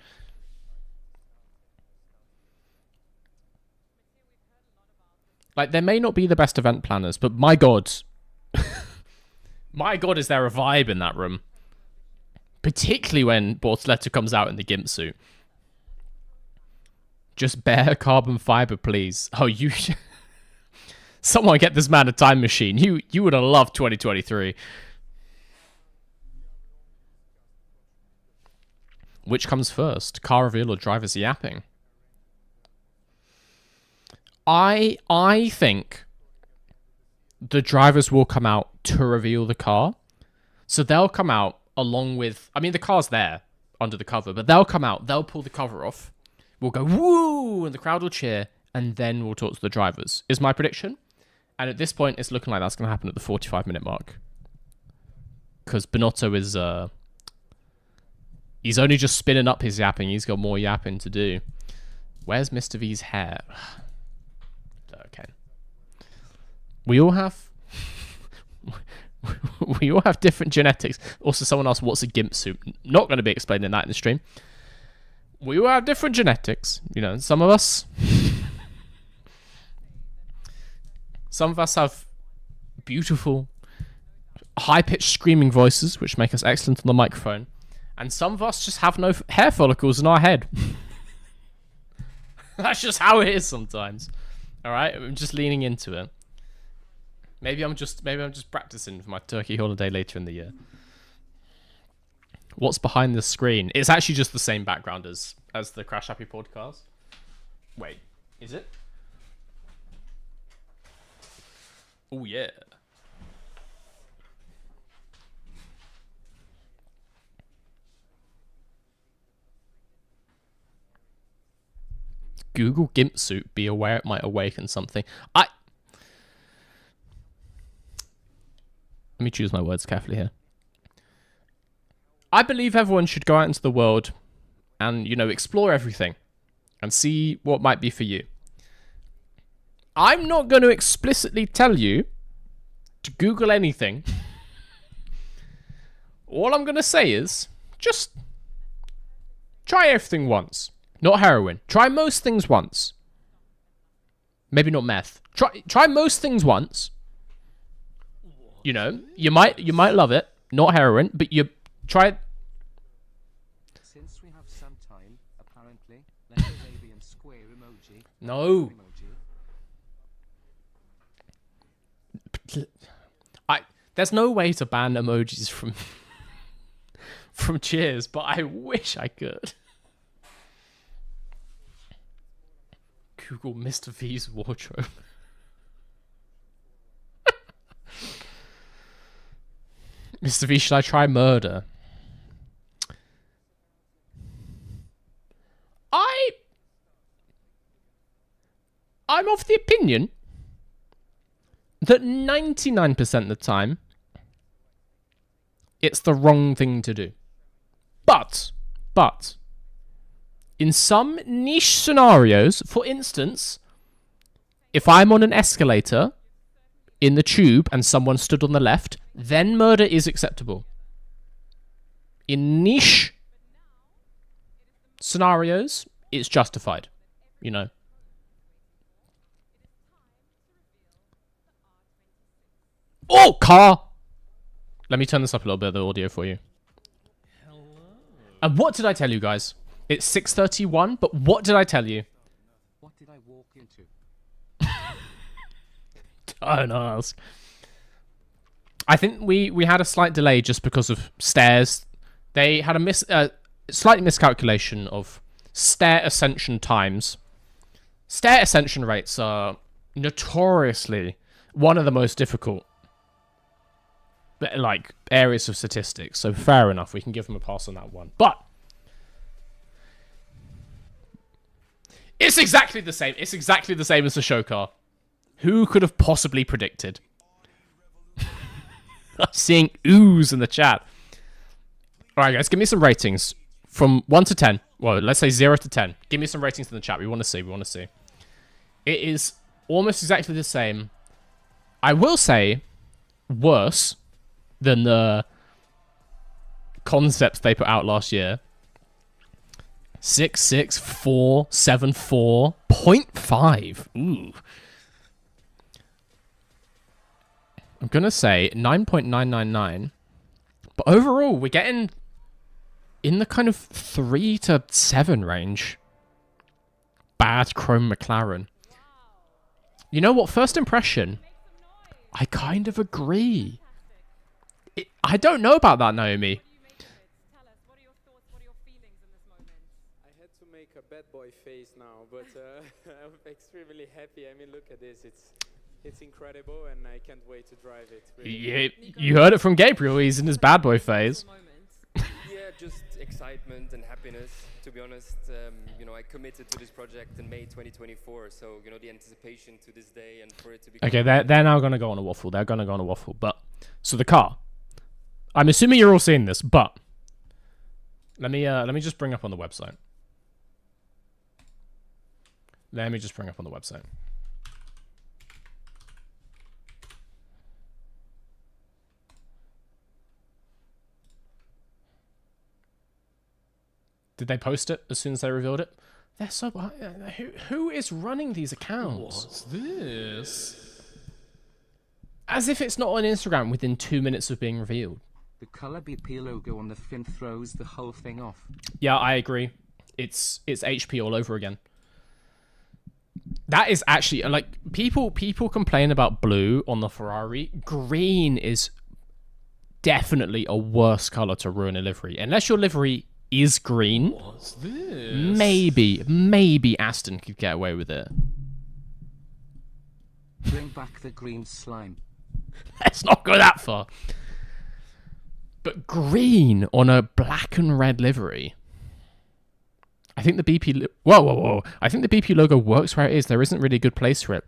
Like, there may not be the best event planners, but my god. My god, is there a vibe in that room? Particularly when Bortoletto comes out in the GIMP suit. Just bare carbon fiber, please. Oh, you... Someone get this man a time machine. You would have loved 2023. Which comes first? Car reveal or drivers yapping? I think the drivers will come out to reveal the car. So they'll come out along with... I mean, the car's there under the cover, but they'll come out, they'll pull the cover off. We'll go, woo, and the crowd will cheer, and then we'll talk to the drivers, is my prediction. And at this point, it's looking like that's going to happen at the 45-minute mark. Because Binotto is... he's only just spinning up his yapping. He's got more yapping to do. Where's Mr. V's hair? Okay. We all have... we all have different genetics. Also, someone asked, what's a GIMP suit? Not going to be explaining that in the stream. We all have different genetics. You know, some of us... some of us have beautiful, high-pitched screaming voices, which make us excellent on the microphone. And some of us just have no hair follicles in our head. That's just how it is sometimes. All right? I'm just leaning into it. Maybe I'm just practicing for my Turkey holiday later in the year. What's behind the screen? It's actually just the same background as the Crash Happy podcast. Wait, is it? Oh yeah. Google GIMP suit, be aware it might awaken something. Let me choose my words carefully here. I believe everyone should go out into the world and, you know, explore everything and see what might be for you. I'm not going to explicitly tell you to Google anything. All I'm going to say is just try everything once. Not heroin. Try most things once. Maybe not meth. Try most things once. You know, you might love it. Not heroin, but you try it. Since we have some time, apparently, let the baby and square emoji. No. There's no way to ban emojis from Cheers, but I wish I could. Google Mr. V's wardrobe. Mr. V, should I try murder? I'm of the opinion that 99% of the time, it's the wrong thing to do. But, in some niche scenarios, for instance, if I'm on an escalator in the tube and someone stood on the left, then murder is acceptable. In niche scenarios, it's justified, you know. Oh, car! Let me turn this up a little bit, the audio for you. Hello. And what did I tell you guys? It's 6:31, but what did I tell you? What did I walk into? Don't ask. I think we had a slight delay just because of stairs. They had a slight miscalculation of stair ascension times. Stair ascension rates are notoriously one of the most difficult, like, areas of statistics. So fair enough, we can give them a pass on that one. But it's exactly the same. It's exactly the same as the show car. Who could have possibly predicted? I'm seeing oohs in the chat. All right, guys, give me some ratings from 1 to 10. Well, let's say 0 to 10. Give me some ratings in the chat. We want to see. We want to see. It is almost exactly the same. I will say worse than the concepts they put out last year. 66474.5. Ooh. I'm going to say 9.999. But overall, we're getting in the kind of 3 to 7 range. Bad Chrome McLaren. You know what? First impression, I kind of agree. I don't know about that, Naomi. Tell us, what are your thoughts, what are your feelings in this moment? I had to make a bad boy face now, but I'm extremely happy. I mean, look at this. It's incredible, and I can't wait to drive it. Really. You heard it from Gabriel. He's in his bad boy phase. Yeah, just excitement and happiness, to be honest. You know, I committed to this project in May 2024, so, you know, the anticipation to this day and for it to be... Okay, they're now going to go on a waffle. They're going to go on a waffle. But, so the car. I'm assuming you're all seeing this, but let me just bring up on the website. Let me just bring up on the website. Did they post it as soon as they revealed it? They're so... Who is running these accounts? What's this? As if it's not on Instagram within 2 minutes of being revealed. The color BP logo on the fin throws the whole thing off. Yeah, I agree. It's HP all over again. That is actually... Like, people complain about blue on the Ferrari. Green is definitely a worse color to ruin a livery. Unless your livery is green, What's this? maybe Aston could get away with it. Bring back the green slime. Let's not go that far. But green on a black and red livery. I think the BP... Whoa. I think the BP logo works where it is. There isn't really a good place for it.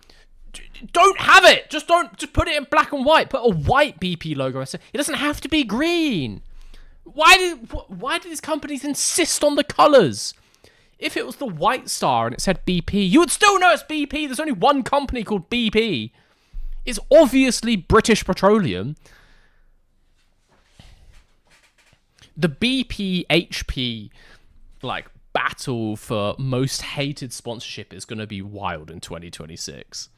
Don't have it! Just put it in black and white. Put a white BP logo. It doesn't have to be green. Why do these companies insist on the colours? If it was the White Star and it said BP, you would still know it's BP. There's only one company called BP. It's obviously British Petroleum. The BP HP, like, battle for most hated sponsorship is going to be wild in 2026.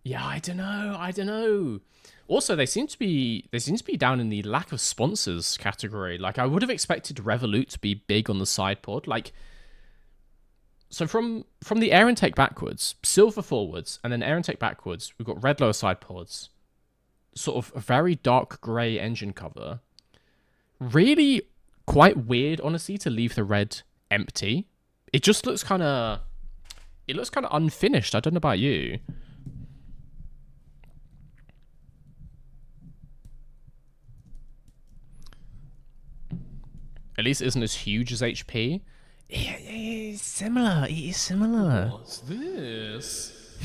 Yeah, I don't know. Also, they seem to be down in the lack of sponsors category. Like, I would have expected Revolut to be big on the side pod. Like, so from the air intake backwards, silver forwards, and then air intake backwards, we've got red lower side pods, sort of a very dark grey engine cover. Really quite weird, honestly, to leave the red empty. It just looks kind of unfinished. I don't know about you. At least it isn't as huge as HP. It is similar. What's this?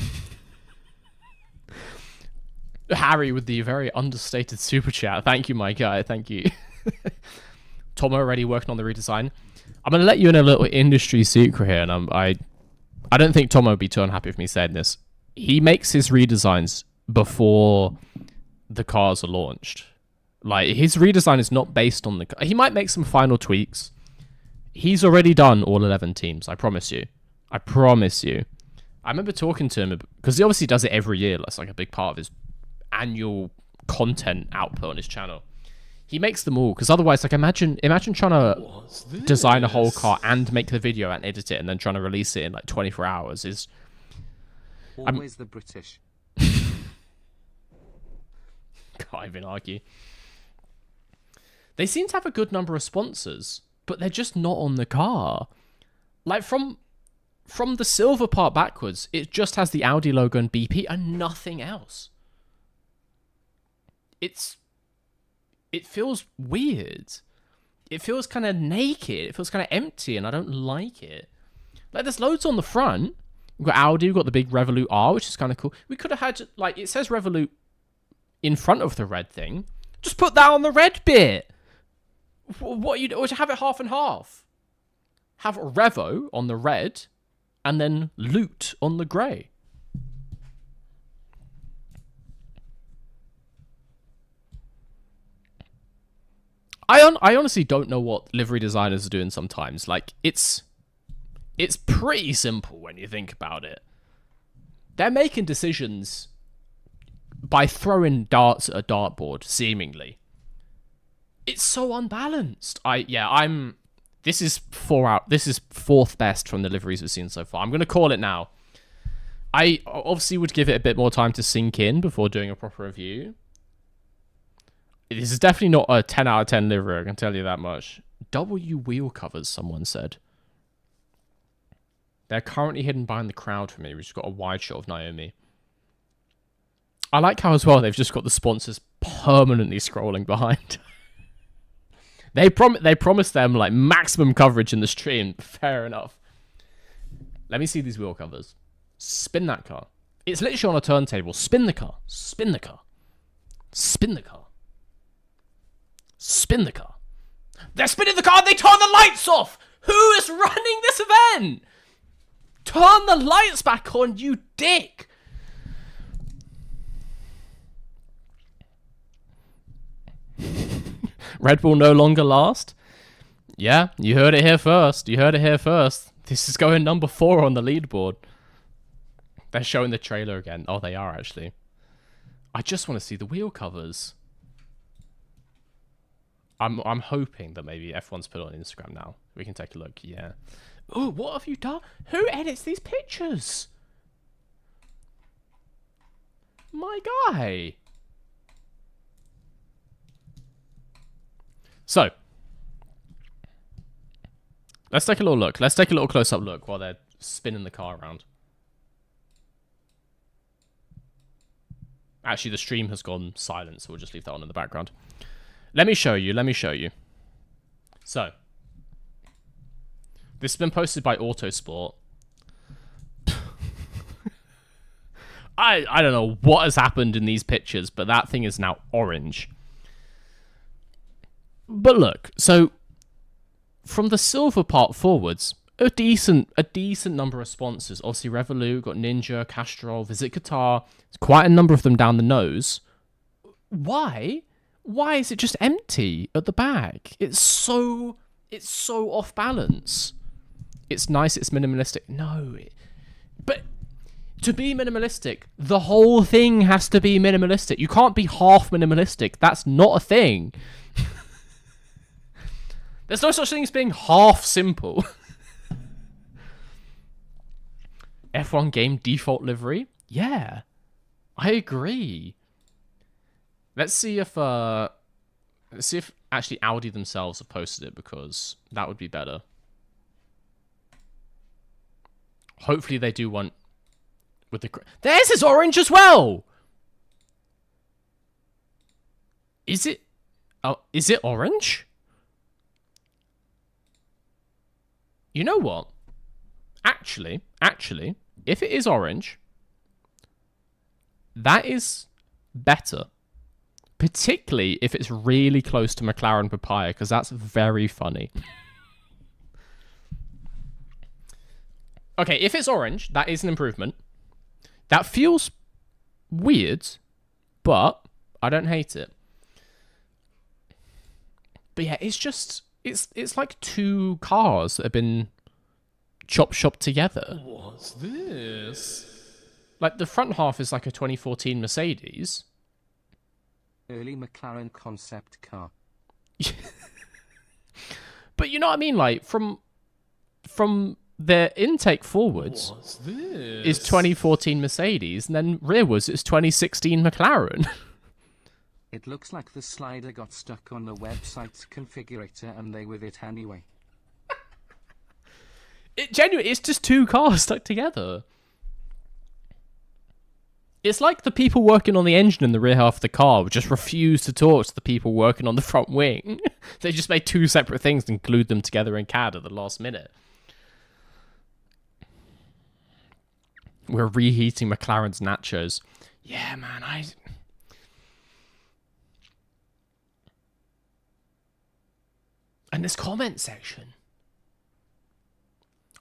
Harry with the very understated super chat. Thank you, my guy. Thank you. Tom already working on the redesign. I'm gonna let you in a little industry secret here, and I don't think Tom would be too unhappy with me saying this. He makes his redesigns before the cars are launched. Like, his redesign is not based on the car. He might make some final tweaks. He's already done all 11 teams. I promise you. I promise you. I remember talking to him because he obviously does it every year. That's like a big part of his annual content output on his channel. He makes them all because otherwise, like, imagine trying to design a whole car and make the video and edit it and then trying to release it in like 24 hours is Always the British. can't even argue. They seem to have a good number of sponsors, but they're just not on the car. Like, from the silver part backwards, it just has the Audi logo and BP and nothing else. It feels weird. It feels kind of naked. It feels kind of empty, and I don't like it. Like, there's loads on the front. We've got Audi, we've got the big Revolut R, which is kind of cool. We could have had, like, it says Revolut in front of the red thing. Just put that on the red bit. What you or have it half and half. Have Revo on the red, and then Loot on the grey. I honestly don't know what livery designers are doing sometimes. Like, it's pretty simple when you think about it. They're making decisions by throwing darts at a dartboard, seemingly. It's so unbalanced. This is fourth best from the liveries we've seen so far. I'm gonna call it now. I obviously would give it a bit more time to sink in before doing a proper review. This is definitely not a 10 out of 10 livery, I can tell you that much. W wheel covers, someone said. They're currently hidden behind the crowd for me. We've just got a wide shot of Naomi. I like how as well they've just got the sponsors permanently scrolling behind. They promised them like maximum coverage in the stream. Fair enough. Let me see these wheel covers. Spin that car. It's literally on a turntable. Spin the car. Spin the car. Spin the car. Spin the car. They're spinning the car and they turn the lights off! Who is running this event? Turn the lights back on, you dick! Red Bull no longer last? Yeah, you heard it here first. You heard it here first. This is going number 4 on the leaderboard. They're showing the trailer again. Oh, they are actually. I just want to see the wheel covers. I'm hoping that maybe F1's put it on Instagram now. We can take a look. Yeah. Oh, what have you done? Who edits these pictures? My guy. So, let's take a little look. Let's take a little close-up look while they're spinning the car around. Actually, the stream has gone silent, so we'll just leave that on in the background. Let me show you. Let me show you. So, this has been posted by Autosport. I don't know what has happened in these pictures, but that thing is now orange. But look, so from the silver part forwards, a decent number of sponsors. Obviously, Revolut, got Ninja, Castrol, Visit Qatar. There's quite a number of them down the nose. Why? Why is it just empty at the back? It's so off balance. It's nice, it's minimalistic. No, but to be minimalistic, the whole thing has to be minimalistic. You can't be half minimalistic. That's not a thing. There's no such thing as being half simple. F1 game default livery? Yeah, I agree. Let's see if actually Audi themselves have posted it, because that would be better. Hopefully they do one with the... Theirs is orange as well! Is it... Oh, is it orange? You know what? Actually, if it is orange, that is better. Particularly if it's really close to McLaren Papaya, because that's very funny. Okay, if it's orange, that is an improvement. That feels weird, but I don't hate it. But yeah, it's just it's like two cars that have been chopped together. What's this? Like the front half is like a 2014 Mercedes. Early McLaren concept car. But you know what I mean? Like from their intake forwards What's this? is 2014 Mercedes, and then rearwards it's 2016 McLaren. It looks like the slider got stuck on the website's configurator and they with it anyway. It's just two cars stuck together. It's like the people working on the engine in the rear half of the car just refuse to talk to the people working on the front wing. They just made two separate things and glued them together in CAD at the last minute. We're reheating McLaren's nachos. Yeah, man, And this comment section.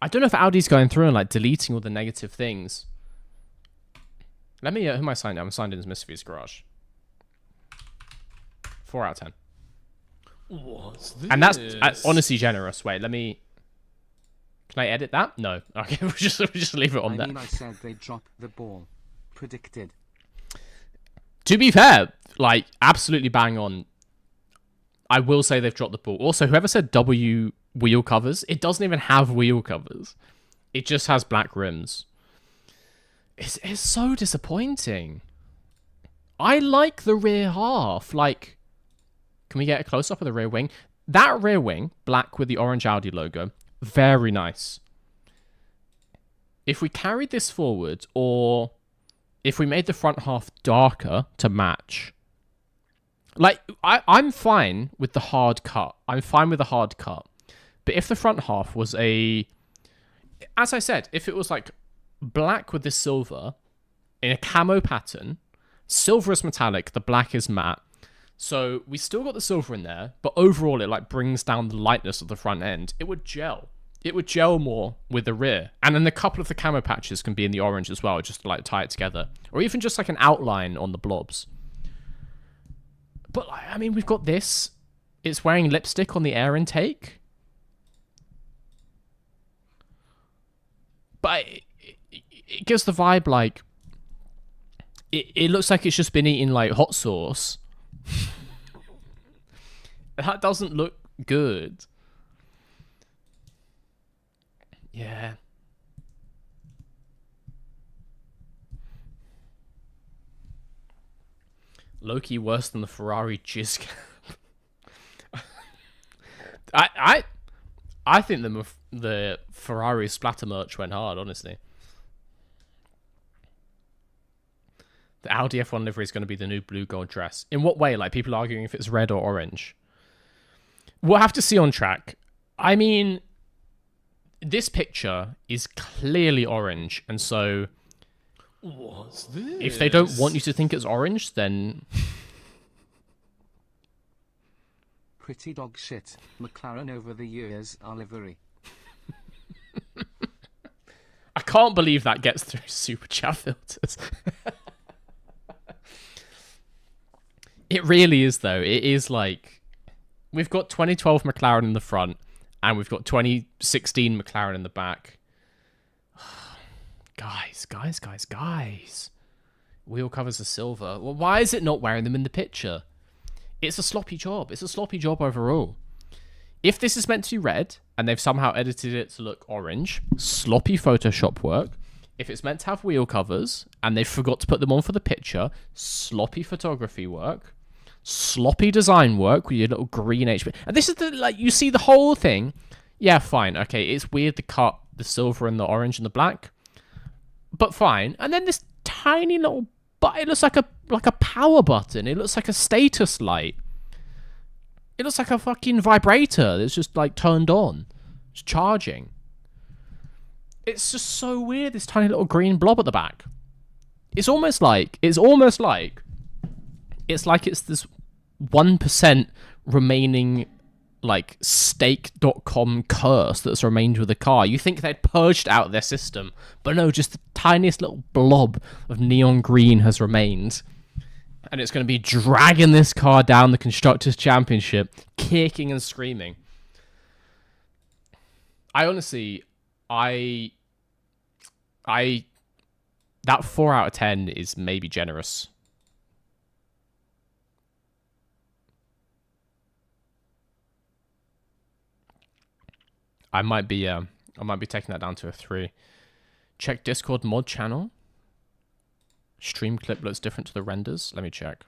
I don't know if Audi's going through and like deleting all the negative things. Let me, who am I signed in? I'm signed in as Mr. V's Garage. 4 out of 10. What's this? And that's honestly generous. Wait, let me... Can I edit that? No. Okay, we'll just leave it on there. I said they dropped the ball. Predicted. To be fair, like, absolutely bang on. I will say they've dropped the ball. Also, whoever said W wheel covers, it doesn't even have wheel covers. It just has black rims. It's so disappointing. I like the rear half. Like, can we get a close-up of the rear wing? That rear wing, black with the orange Audi logo, very nice. If we carried this forward, or if we made the front half darker to match, like, I'm fine with the hard cut. I'm fine with the hard cut. But if the front half was as I said, if it was like black with the silver in a camo pattern, silver is metallic, the black is matte. So we still got the silver in there, but overall it like brings down the lightness of the front end. It would gel. It would gel more with the rear. And then a couple of the camo patches can be in the orange as well, just to like tie it together. Or even just like an outline on the blobs. But like, I mean, we've got this. It's wearing lipstick on the air intake. But it gives the vibe like... It looks like it's just been eating like hot sauce. That doesn't look good. Yeah. Low-key worse than the Ferrari jizz cap. I think the Ferrari splatter merch went hard, honestly. The Audi F1 livery is going to be the new blue gold dress. In what way? Like, people arguing if it's red or orange. We'll have to see on track. I mean, this picture is clearly orange, and so... What's this? If they don't want you to think it's orange, then... Pretty dog shit. McLaren over the years are livery. I can't believe that gets through super chat filters. It really is, though. It is like... We've got 2012 McLaren in the front, and we've got 2016 McLaren in the back. Guys. Wheel covers are silver. Well, why is it not wearing them in the picture? It's a sloppy job. It's a sloppy job overall. If this is meant to be red, and they've somehow edited it to look orange, sloppy Photoshop work. If it's meant to have wheel covers, and they forgot to put them on for the picture, sloppy photography work. Sloppy design work with your little green HP. And this is the, like, you see the whole thing. Yeah, fine. Okay, it's weird to cut the silver and the orange and the black. But fine. And then this tiny little button, it looks like a power button. It looks like a status light. It looks like a fucking vibrator that's just like turned on. It's charging. It's just so weird, this tiny little green blob at the back. It's almost like it's like it's this 1% remaining like stake.com curse that's remained with the car. You think they'd purged out their system, but no, just the tiniest little blob of neon green has remained. And it's going to be dragging this car down the Constructors' Championship, kicking and screaming. I honestly, that 4 out of 10 is maybe generous. I might be taking that down to a 3. Check Discord mod channel. Stream clip looks different to the renders. Let me check.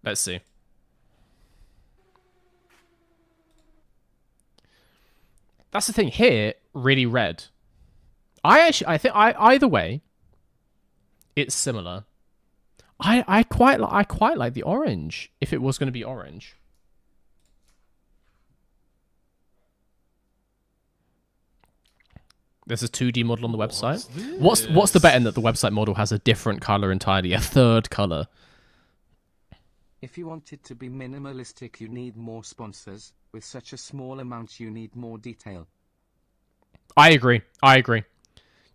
Let's see. That's the thing here, really red. I think either way, it's similar. I quite like the orange if it was going to be orange. There's a 2D model on the website. What's the bet in that the website model has a different color entirely, a third color? If you want it to be minimalistic, you need more sponsors. With such a small amount, you need more detail. I agree.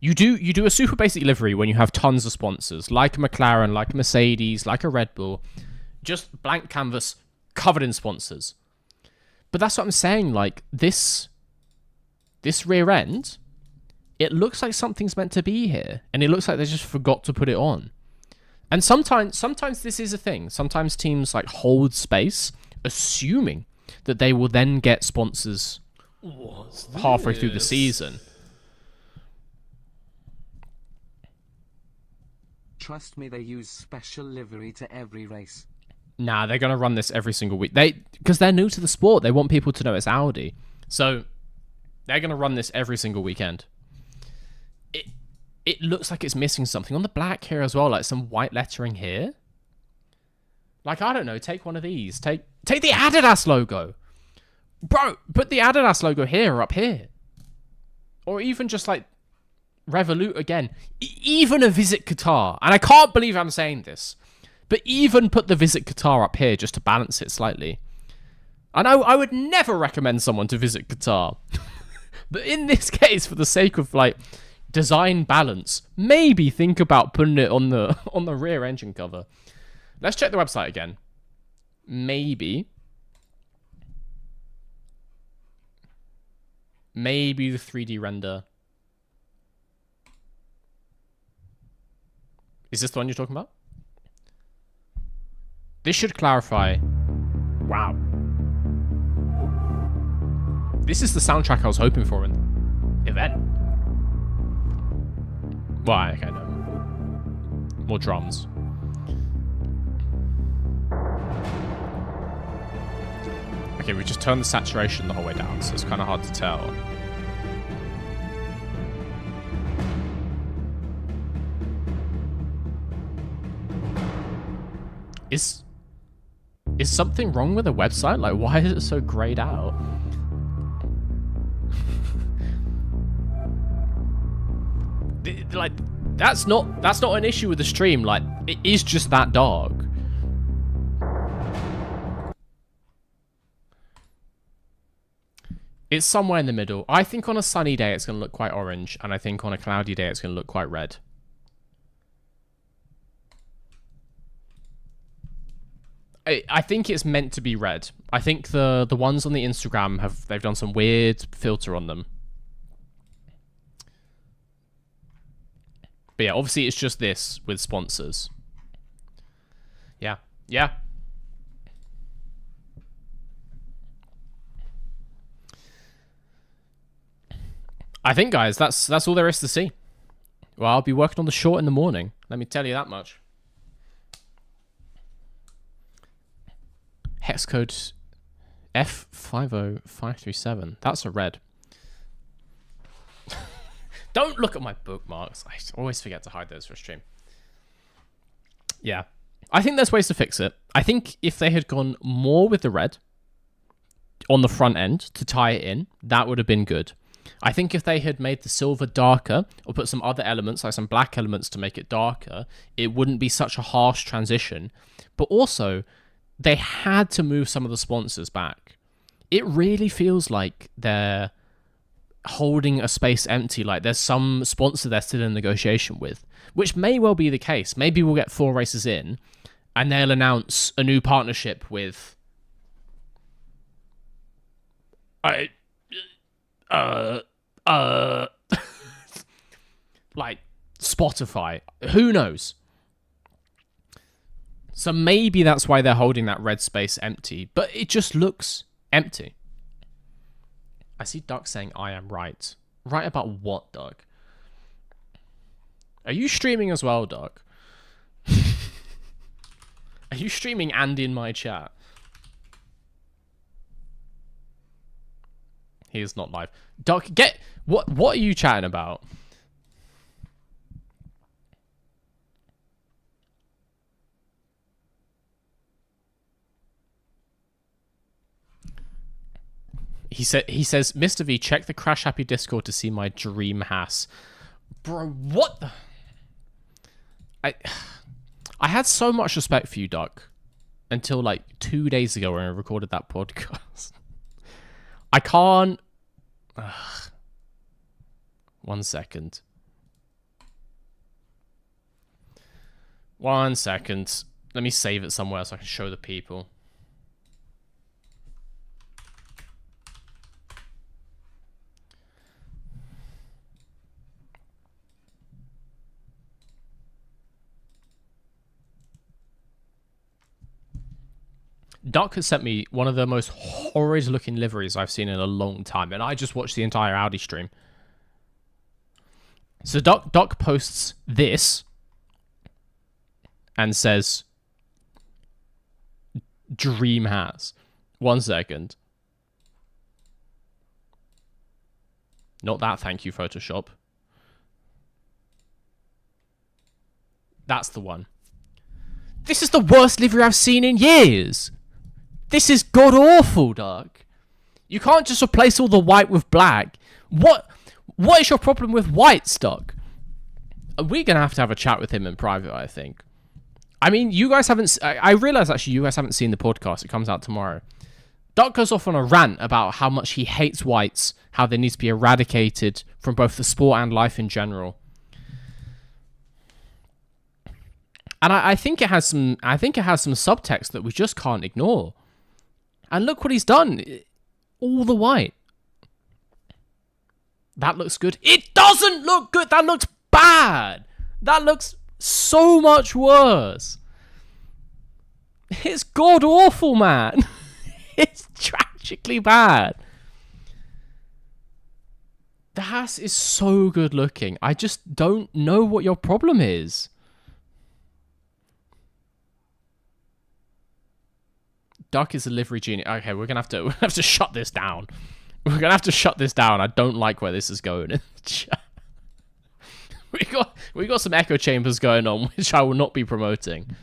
You do a super basic livery when you have tons of sponsors, like a McLaren, like a Mercedes, like a Red Bull. Just blank canvas covered in sponsors. But that's what I'm saying, like this rear end, it looks like something's meant to be here, and it looks like they just forgot to put it on. And sometimes this is a thing. Sometimes teams like hold space, assuming that they will then get sponsors halfway through the season. Trust me, they use special livery to every race. Nah, they're gonna run this every single week. Because they're new to the sport. They want people to know it's Audi. So they're gonna run this every single weekend. It looks like it's missing something on the black here as well, like some white lettering here. Like, I don't know, take one of these. Take the Adidas logo. Bro, put the Adidas logo here or up here. Or even just like Revolut again. Even a Visit Qatar. And I can't believe I'm saying this. But even put the Visit Qatar up here just to balance it slightly. And I would never recommend someone to visit Qatar. But in this case, for the sake of like design balance, maybe think about putting it on the rear engine cover. Let's check the website again. Maybe the 3D render. Is this the one you're talking about? This should clarify. Wow. This is the soundtrack I was hoping for in the event. Why? Okay, no. More drums. Okay, we just turned the saturation the whole way down, so it's kind of hard to tell. Is something wrong with the website? Like, why is it so grayed out? Like, that's not an issue with the stream. Like, it is just that dark. It's somewhere in the middle. I think on a sunny day it's going to look quite orange, and I think on a cloudy day it's going to look quite red. I think it's meant to be red. I think the ones on the Instagram they've done some weird filter on them. But yeah, obviously it's just this with sponsors. Yeah. Yeah. I think, guys, that's all there is to see. Well, I'll be working on the short in the morning. Let me tell you that much. Hex code F50537. That's a red. Don't look at my bookmarks. I always forget to hide those for a stream. Yeah. I think there's ways to fix it. I think if they had gone more with the red on the front end to tie it in, that would have been good. I think if they had made the silver darker or put some other elements, like some black elements to make it darker, it wouldn't be such a harsh transition. But also, they had to move some of the sponsors back. It really feels like they're holding a space empty, like there's some sponsor they're still in negotiation with, which may well be the case. Maybe we'll get 4 races in, and they'll announce a new partnership with... like Spotify. Who knows? So maybe that's why they're holding that red space empty, but it just looks empty. I see Duck saying I am right. Right about what, Doug? Are you streaming as well, Doug? Are you streaming and in my chat? He is not live. Duck, get... What are you chatting about? He says, Mr. V, check the Crash Happy Discord to see my dream Haas. Bro, what the... I had so much respect for you, Duck, until like 2 days ago when I recorded that podcast. I can't... Ugh. 1 second. 1 second. Let me save it somewhere so I can show the people. Duck has sent me one of the most horrid looking liveries I've seen in a long time, and I just watched the entire Audi stream. So Duck posts this and says, Dream has. 1 second. Not that, thank you, Photoshop. That's the one. This is the worst livery I've seen in years. This is god-awful, Doug. You can't just replace all the white with black. What is your problem with white, Doug? We're going to have a chat with him in private, I think. I mean, you guys haven't... I realize, actually, you guys haven't seen the podcast. It comes out tomorrow. Doug goes off on a rant about how much he hates whites, how they need to be eradicated from both the sport and life in general. And I think it has some... I think it has some subtext that we just can't ignore. And look what he's done. All the white. That looks good. It doesn't look good. That looks bad. That looks so much worse. It's god-awful, man. It's tragically bad. The Haas is so good looking. I just don't know what your problem is. Duck is a livery genius. Okay, we're gonna have to shut this down. We're gonna have to shut this down. I don't like where this is going in the chat. We got some echo chambers going on, which I will not be promoting.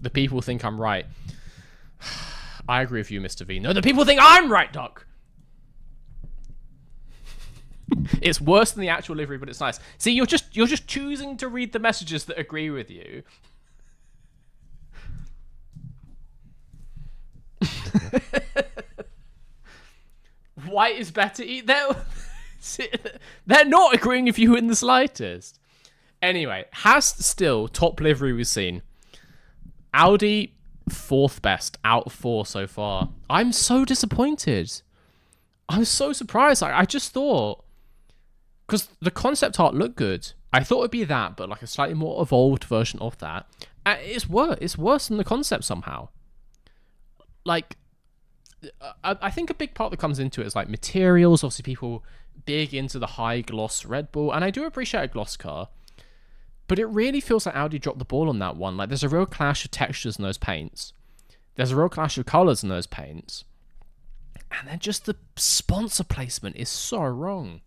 The people think I'm right. I agree with you, Mr. V. No, the people think I'm right, Duck. It's worse than the actual livery, but it's nice. See, you're just choosing to read the messages that agree with you. White is better. They're not agreeing with you in the slightest. Anyway, has still top livery we've seen. Audi 4th best out of 4 so far. I'm so disappointed. I'm so surprised. I just thought, because the concept art looked good, I thought it'd be that, but like a slightly more evolved version of that. It's worse. It's worse than the concept somehow. Like, I think a big part that comes into it is like materials. Obviously, people big into the high gloss Red Bull, and I do appreciate a gloss car, but it really feels like Audi dropped the ball on that one. Like, there's a real clash of textures in those paints. There's a real clash of colors in those paints, and then just the sponsor placement is so wrong.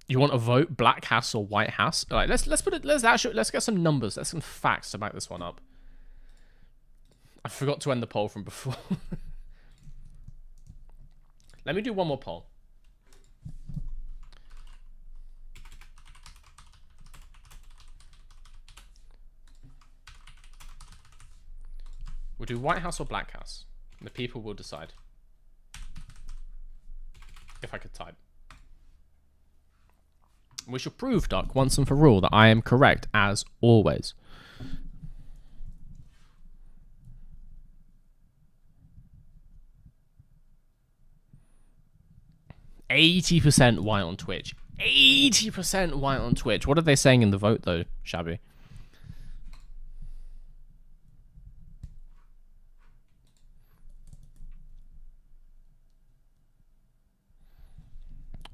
You want to vote black Haas or white Haas? All right, let's get some numbers. Let's some facts to back this one up. forgot to end the poll from before. Let me do one more poll. We'll do White House or Black House. And the people will decide. If I could type. We shall prove, Duck, once and for all, that I am correct, as always. %80 white on Twitch. 80% white on Twitch. What are they saying in the vote, though, Shabby?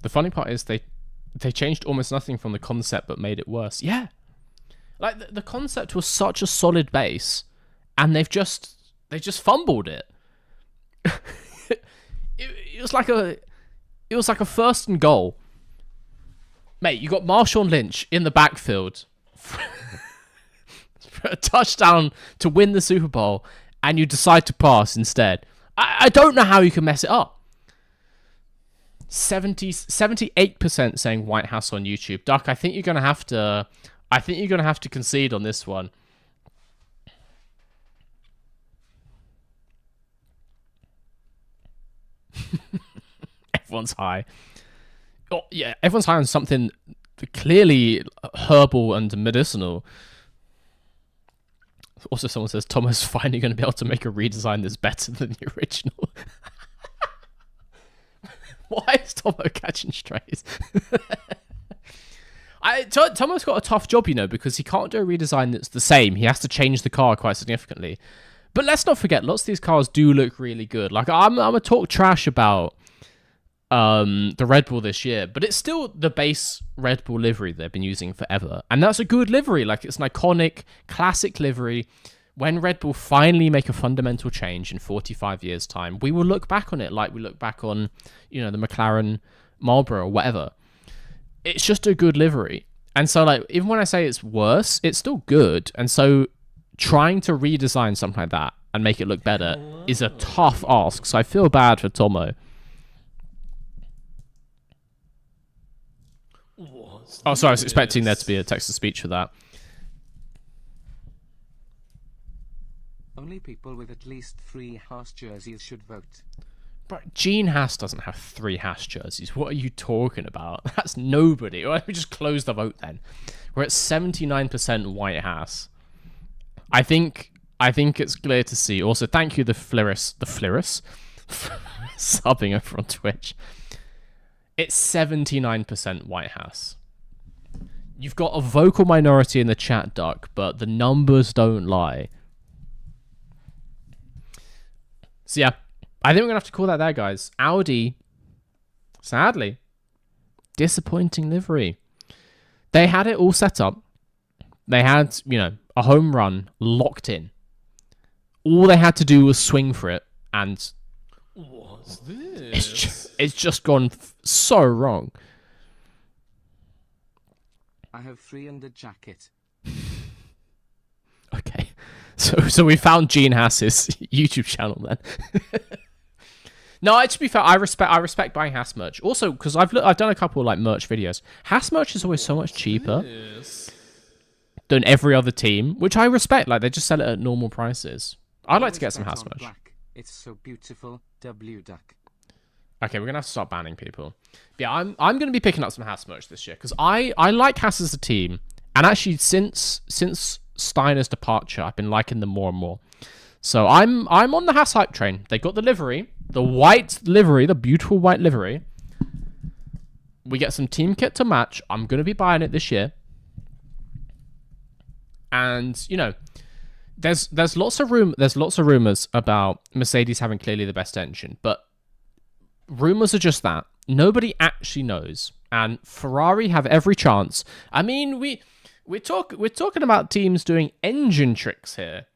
The funny part is they changed almost nothing from the concept but made it worse. Yeah. Like, the concept was such a solid base, and they just fumbled it. It was like a first and goal. Mate, you got Marshawn Lynch in the backfield for a touchdown to win the Super Bowl, and you decide to pass instead. I don't know how you can mess it up. 78% saying White House on YouTube. Duck, I think you're gonna have to concede on this one. Everyone's high. Oh yeah, everyone's high on something clearly herbal and medicinal. Also, someone says Thomas finally going to be able to make a redesign that's better than the original. Why is Tomo catching strays? Tomo's got a tough job, you know, because he can't do a redesign that's the same. He has to change the car quite significantly. But let's not forget, lots of these cars do look really good. Like, I'm gonna talk trash about the Red Bull this year, but it's still the base Red Bull livery they've been using forever. And that's a good livery. Like, it's an iconic, classic livery. When Red Bull finally make a fundamental change in 45 years' time, we will look back on it like we look back on, you know, the McLaren Marlboro or whatever. It's just a good livery. And so, like, even when I say it's worse, it's still good. And so trying to redesign something like that and make it look better is a tough ask. So I feel bad for Tomo. Oh, sorry, I was expecting there to be a text-to-speech for that. Only people with at least 3 Haas jerseys should vote. But Gene Haas doesn't have 3 Haas jerseys. What are you talking about? That's nobody. Why don't we just close the vote then? We're at 79% white Haas. I think it's clear to see. Also, thank you, the Fliris, subbing over on Twitch. It's 79% white Haas. You've got a vocal minority in the chat, Duck, but the numbers don't lie. So yeah, I think we're going to have to call that there, guys. Audi, sadly, disappointing livery. They had it all set up. They had, you know, a home run locked in. All they had to do was swing for it, and What's this? it's just gone so wrong. I have 3 under jacket. Okay. So we found Gene Haas's YouTube channel then. No, to be fair, I respect buying Haas merch. Also, because I've done a couple like merch videos. Haas merch is always so much cheaper than every other team, which I respect. Like, they just sell it at normal prices. I'd like to get some Haas merch. Black. It's so beautiful. W duck. Okay, we're gonna have to start banning people. But yeah, I'm gonna be picking up some Haas merch this year because I like Haas as a team, and actually since Steiner's departure, I've been liking them more and more. So I'm on the Haas hype train. They got the livery, the white livery, the beautiful white livery. We get some team kit to match. I'm gonna be buying it this year. And you know, there's lots of rumors about Mercedes having clearly the best engine, but rumors are just that. Nobody actually knows, and Ferrari have every chance. I mean, we're talking about teams doing engine tricks here,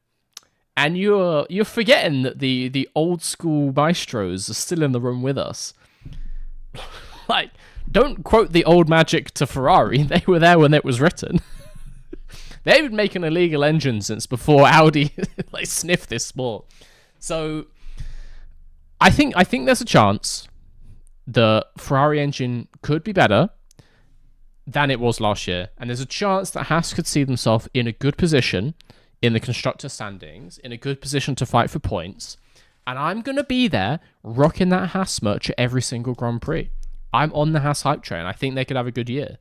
and you're forgetting that the old school maestros are still in the room with us. Like, don't quote the old magic to Ferrari. They were there when it was written. They've been making illegal engines since before Audi like sniffed this sport. So I think there's a chance the Ferrari engine could be better than it was last year, and there's a chance that Haas could see themselves in a good position in the constructor standings, in a good position to fight for points. And I'm going to be there rocking that Haas merch at every single Grand Prix. I'm on the Haas hype train. I think they could have a good year.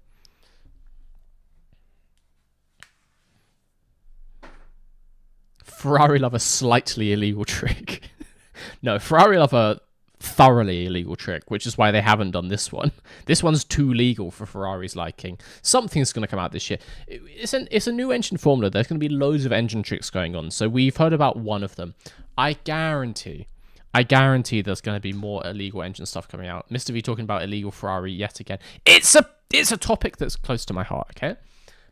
Ferrari love a slightly illegal trick. No, Ferrari love a thoroughly illegal trick, which is why they haven't done this one. This one's too legal for Ferrari's liking. Something's going to come out this year. It's a new engine formula. There's going to be loads of engine tricks going on. So we've heard about one of them. I guarantee there's going to be more illegal engine stuff coming out. Mr. V talking about illegal Ferrari yet again. It's a topic that's close to my heart, okay?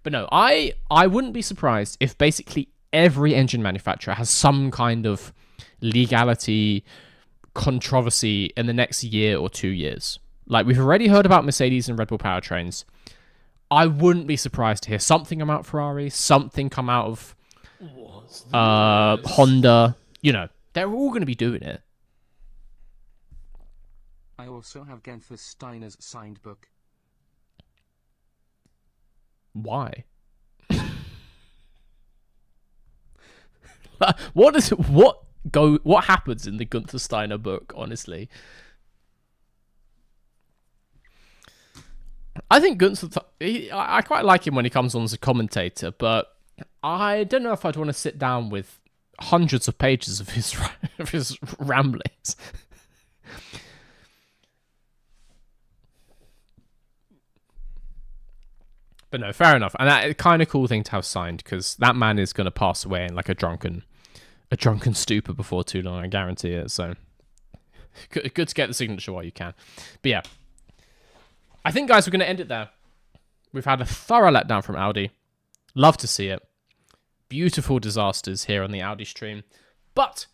But no, I wouldn't be surprised if basically every engine manufacturer has some kind of legality controversy in the next year or 2 years. Like, we've already heard about Mercedes and Red Bull powertrains. I wouldn't be surprised to hear something come out of Ferrari, something come out of Honda. You know, they're all going to be doing it. I also have Genfer Steiner's signed book. Why? What happens in the Gunther Steiner book, honestly? I think Gunther, I quite like him when he comes on as a commentator, but I don't know if I'd want to sit down with hundreds of pages of his ramblings. But no, fair enough. And that kind of cool thing to have signed, because that man is going to pass away in like a drunken stupor before too long, I guarantee it. So good to get the signature while you can. But yeah, I think, guys, we're going to end it there. We've had a thorough letdown from Audi. Love to see it. Beautiful disasters here on the Audi stream. But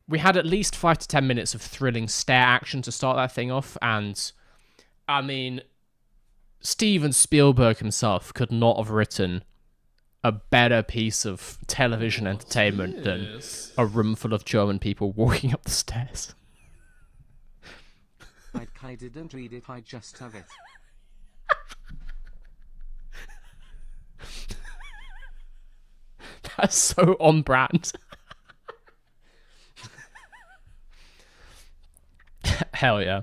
we had at least 5 to 10 minutes of thrilling stare action to start that thing off. And I mean, Steven Spielberg himself could not have written a better piece of television entertainment than a room full of German people walking up the stairs. I didn't read it, I just have it. That's so on brand. Hell yeah.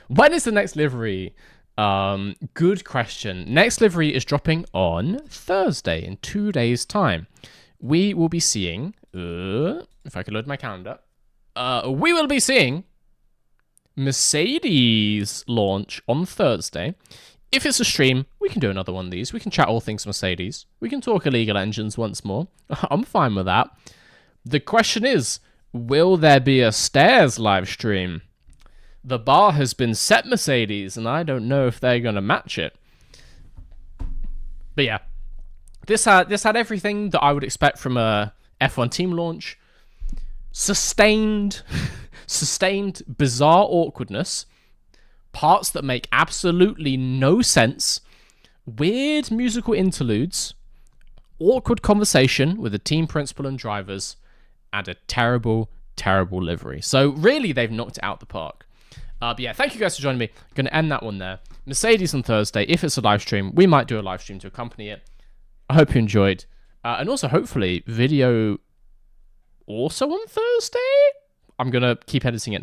When is the next livery? Good question. Next livery is dropping on Thursday in 2 days' time. We will be seeing, if I can load my calendar, we will be seeing Mercedes launch on Thursday. If it's a stream, we can do another one of these. We can chat all things Mercedes. We can talk illegal engines once more. I'm fine with that. The question is, will there be a stairs live stream? The bar has been set, Mercedes, and I don't know if they're going to match it. But yeah, this had everything that I would expect from a F1 team launch. Sustained bizarre awkwardness. Parts that make absolutely no sense. Weird musical interludes. Awkward conversation with the team principal and drivers. And a terrible, terrible livery. So really, they've knocked it out the park. But yeah, thank you guys for joining me. I'm going to end that one there. Mercedes on Thursday. If it's a live stream, we might do a live stream to accompany it. I hope you enjoyed. And also, hopefully, video also on Thursday? I'm going to keep editing it now.